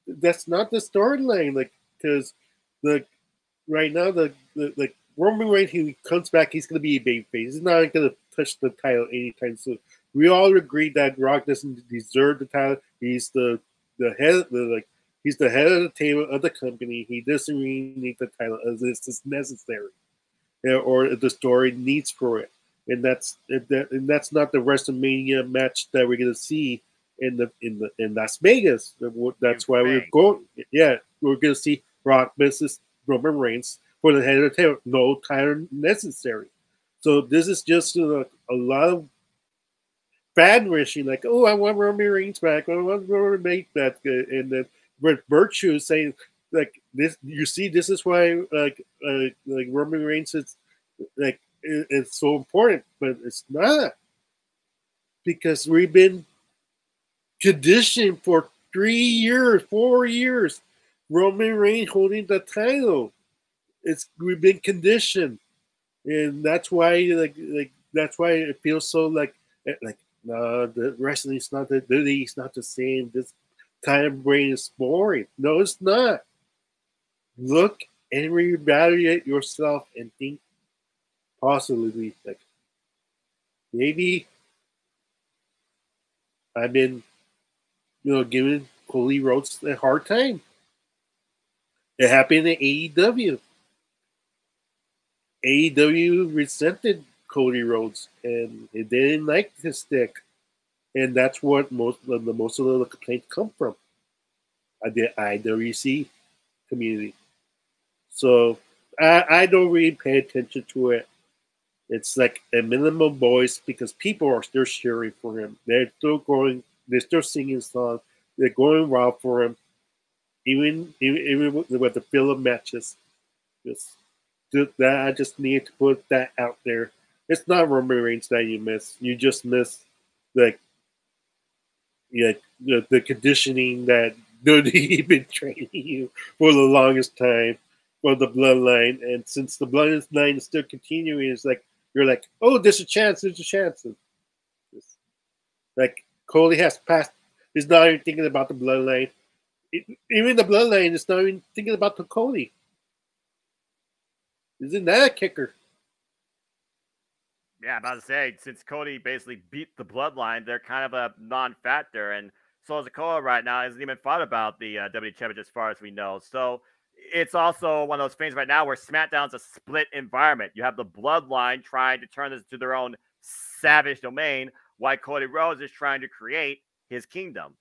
the storyline. Like, because right now the Roman Reigns, he comes back, he's gonna be a babyface. He's not gonna touch the title anytime soon. We all agree that Rock doesn't deserve the title. He's the head, he's the head of the table of the company. He doesn't really need the title as it's necessary, or the story needs for it. And that's not the WrestleMania match that we're gonna see in Las Vegas. That's why we're going. Yeah, we're gonna see Rock versus Roman Reigns for the head of the table. No title necessary. So this is just a lot of fan wishing, like, oh, I want Roman Reigns back. I want Roman Reigns back, and then with Virtue saying, like this. You see, this is why like Roman Reigns is like it's so important, but it's not because we've been conditioned for 3 years, 4 years. Roman Reigns holding the title. We've been conditioned, and that's why that's why it feels so like no, the wrestling's not it's not the same. This time brain is boring. No, it's not. Look and reevaluate yourself and think possibly like maybe I've been giving Cody Rhodes a hard time. It happened in AEW. AEW resented Cody Rhodes and they didn't like his stick, and that's what most of the complaints come from. The IWC community. So I don't really pay attention to it. It's like a minimum voice because people are still cheering for him. They're still going. They're still singing songs. They're going wild for him, even with the fill of matches. Just that I just need to put that out there. It's not Roman Reigns that you miss. You just miss like the conditioning that he's been training you for the longest time for the bloodline. And since the bloodline is still continuing, it's like you're like, oh, there's a chance. And like Cody has passed. He's not even thinking about the bloodline. Even the bloodline is not even thinking about the Cody. Isn't that a kicker? Yeah, I'm about to say, since Cody basically beat the bloodline, they're kind of a non-factor. And Solo Sikoa right now hasn't even thought about the WWE Championship as far as we know. So it's also one of those things right now where SmackDown's a split environment. You have the bloodline trying to turn this to their own savage domain, while Cody Rhodes is trying to create his kingdom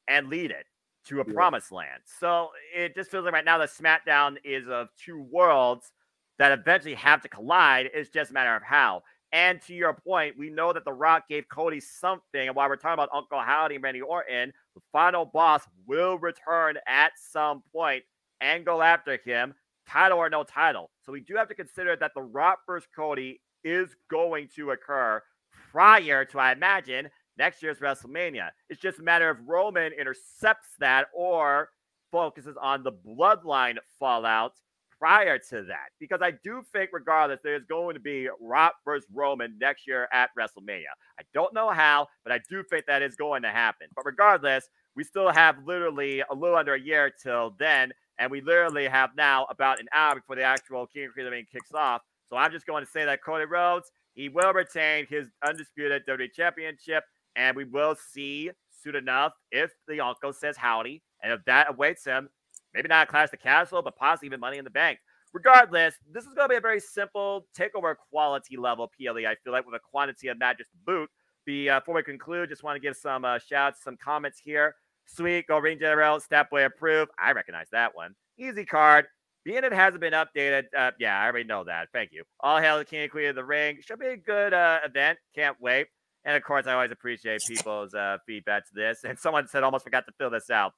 and lead it to a promised land. So it just feels like right now that SmackDown is of two worlds that eventually have to collide. It's just a matter of how. And to your point, we know that The Rock gave Cody something. And while we're talking about Uncle Howdy and Randy Orton, the final boss will return at some point and go after him, title or no title. So we do have to consider that The Rock versus Cody is going to occur prior to, I imagine, next year's WrestleMania. It's just a matter of Roman intercepts that or focuses on the bloodline fallout prior to that. Because I do think, regardless, there's going to be Rock versus Roman next year at WrestleMania. I don't know how, but I do think that is going to happen. But regardless, we still have literally a little under a year till then, and we literally have now about an hour before the actual King of Creative kicks off. So I'm just going to say that Cody Rhodes, he will retain his undisputed WWE Championship, and we will see soon enough if the uncle says howdy, and if that awaits him, maybe not a Clash of the Castle, but possibly even Money in the Bank. Regardless, this is going to be a very simple takeover quality level PLE, I feel like, with a quantity of matches to boot. Before we conclude, just want to give some shouts, some comments here. Sweet, Go Ring General, Stepway approved. I recognize that one. Easy card. Being it hasn't been updated, yeah, I already know that. Thank you. All hail the King and Queen of the Ring. Should be a good event. Can't wait. And of course, I always appreciate people's feedback to this. And someone said, almost forgot to fill this out.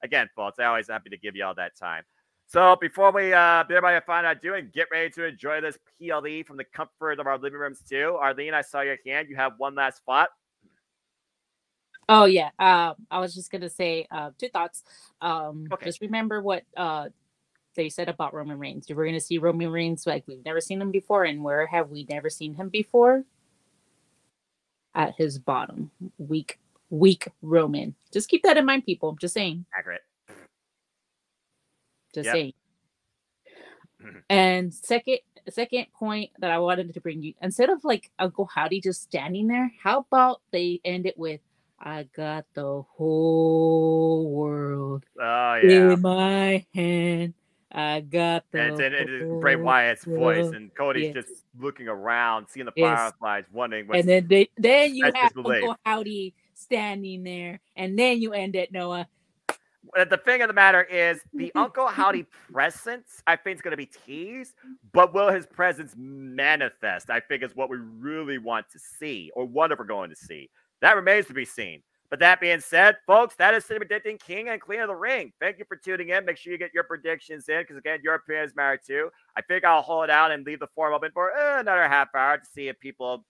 Again, folks, I'm always happy to give you all that time. So before we bid everybody a fine adieu and get ready to enjoy this PLE from the comfort of our living rooms too, Arlene, I saw your hand. You have one last spot. Oh yeah. I was just gonna say two thoughts. Okay. Just remember what they said about Roman Reigns. We're gonna see Roman Reigns like we've never seen him before, and where have we never seen him before? At his bottom. Weak Roman. Just keep that in mind, people. Just saying. Accurate. Just saying. And second point that I wanted to bring you, instead of like Uncle Howdy just standing there, how about they end it with, I got the whole world in my hand. I got the and it's in Bray Wyatt's voice, and Cody's just looking around, seeing the fireflies, wondering what's. And then you have Uncle Howdy standing there, and then you end it, Noah. The thing of the matter is, the Uncle Howdy presence, I think, is going to be teased, but will his presence manifest? I think is what we really want to see, or what we're going to see. That remains to be seen. But that being said, folks, that is City Predicting King and Queen of the Ring. Thank you for tuning in. Make sure you get your predictions in because, again, your opinions matter too. I think I'll hold out and leave the forum open for another half hour to see if people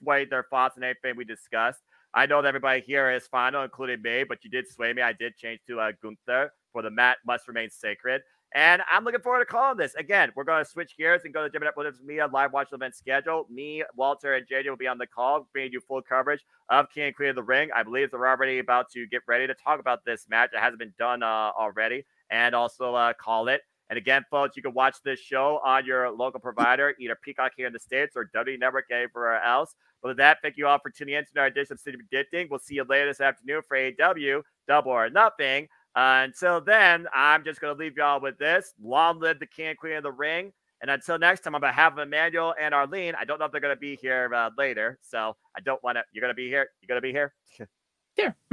sway their thoughts on anything we discussed. I know that everybody here is final, including me, but you did sway me. I did change to Gunther for the mat must remain sacred. And I'm looking forward to calling this. Again, we're going to switch gears and go to Gemini Politics Media live watch event schedule. Me, Walter, and JJ will be on the call, bringing you full coverage of King and Queen of the Ring. I believe they're already about to get ready to talk about this match. It hasn't been done already. And also call it. And again, folks, you can watch this show on your local provider, either Peacock here in the States or W Network everywhere else. But with that, thank you all for tuning in to our edition of City Predicting. We'll see you later this afternoon for AEW, Double or Nothing. Until then, I'm just going to leave y'all with this. Long live the King and Queen of the Ring. And until next time, I'm going to have Emmanuel and Arlene. I don't know if they're going to be here later, so I don't want to. You're going to be here? You're going to be here? Sure.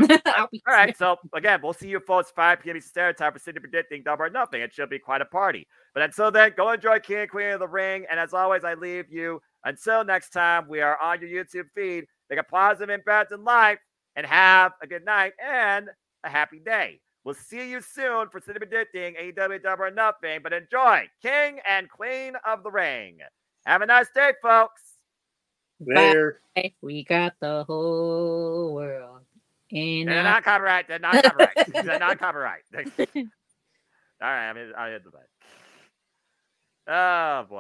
All right. So, again, we'll see you folks 5 p.m. Eastern Standard Time for City Predicting Double or Nothing. It should be quite a party. But until then, go enjoy King and Queen of the Ring. And as always, I leave you. Until next time, we are on your YouTube feed. Make a positive impact in life and have a good night and a happy day. We'll see you soon for City Predicting AEW Double or Nothing. But enjoy King and Queen of the Ring. Have a nice day, folks. Later. Bye. We got the whole world. They're not copyright. They're not copyright. They're not copyright. All right, I hit the button. Oh, boy.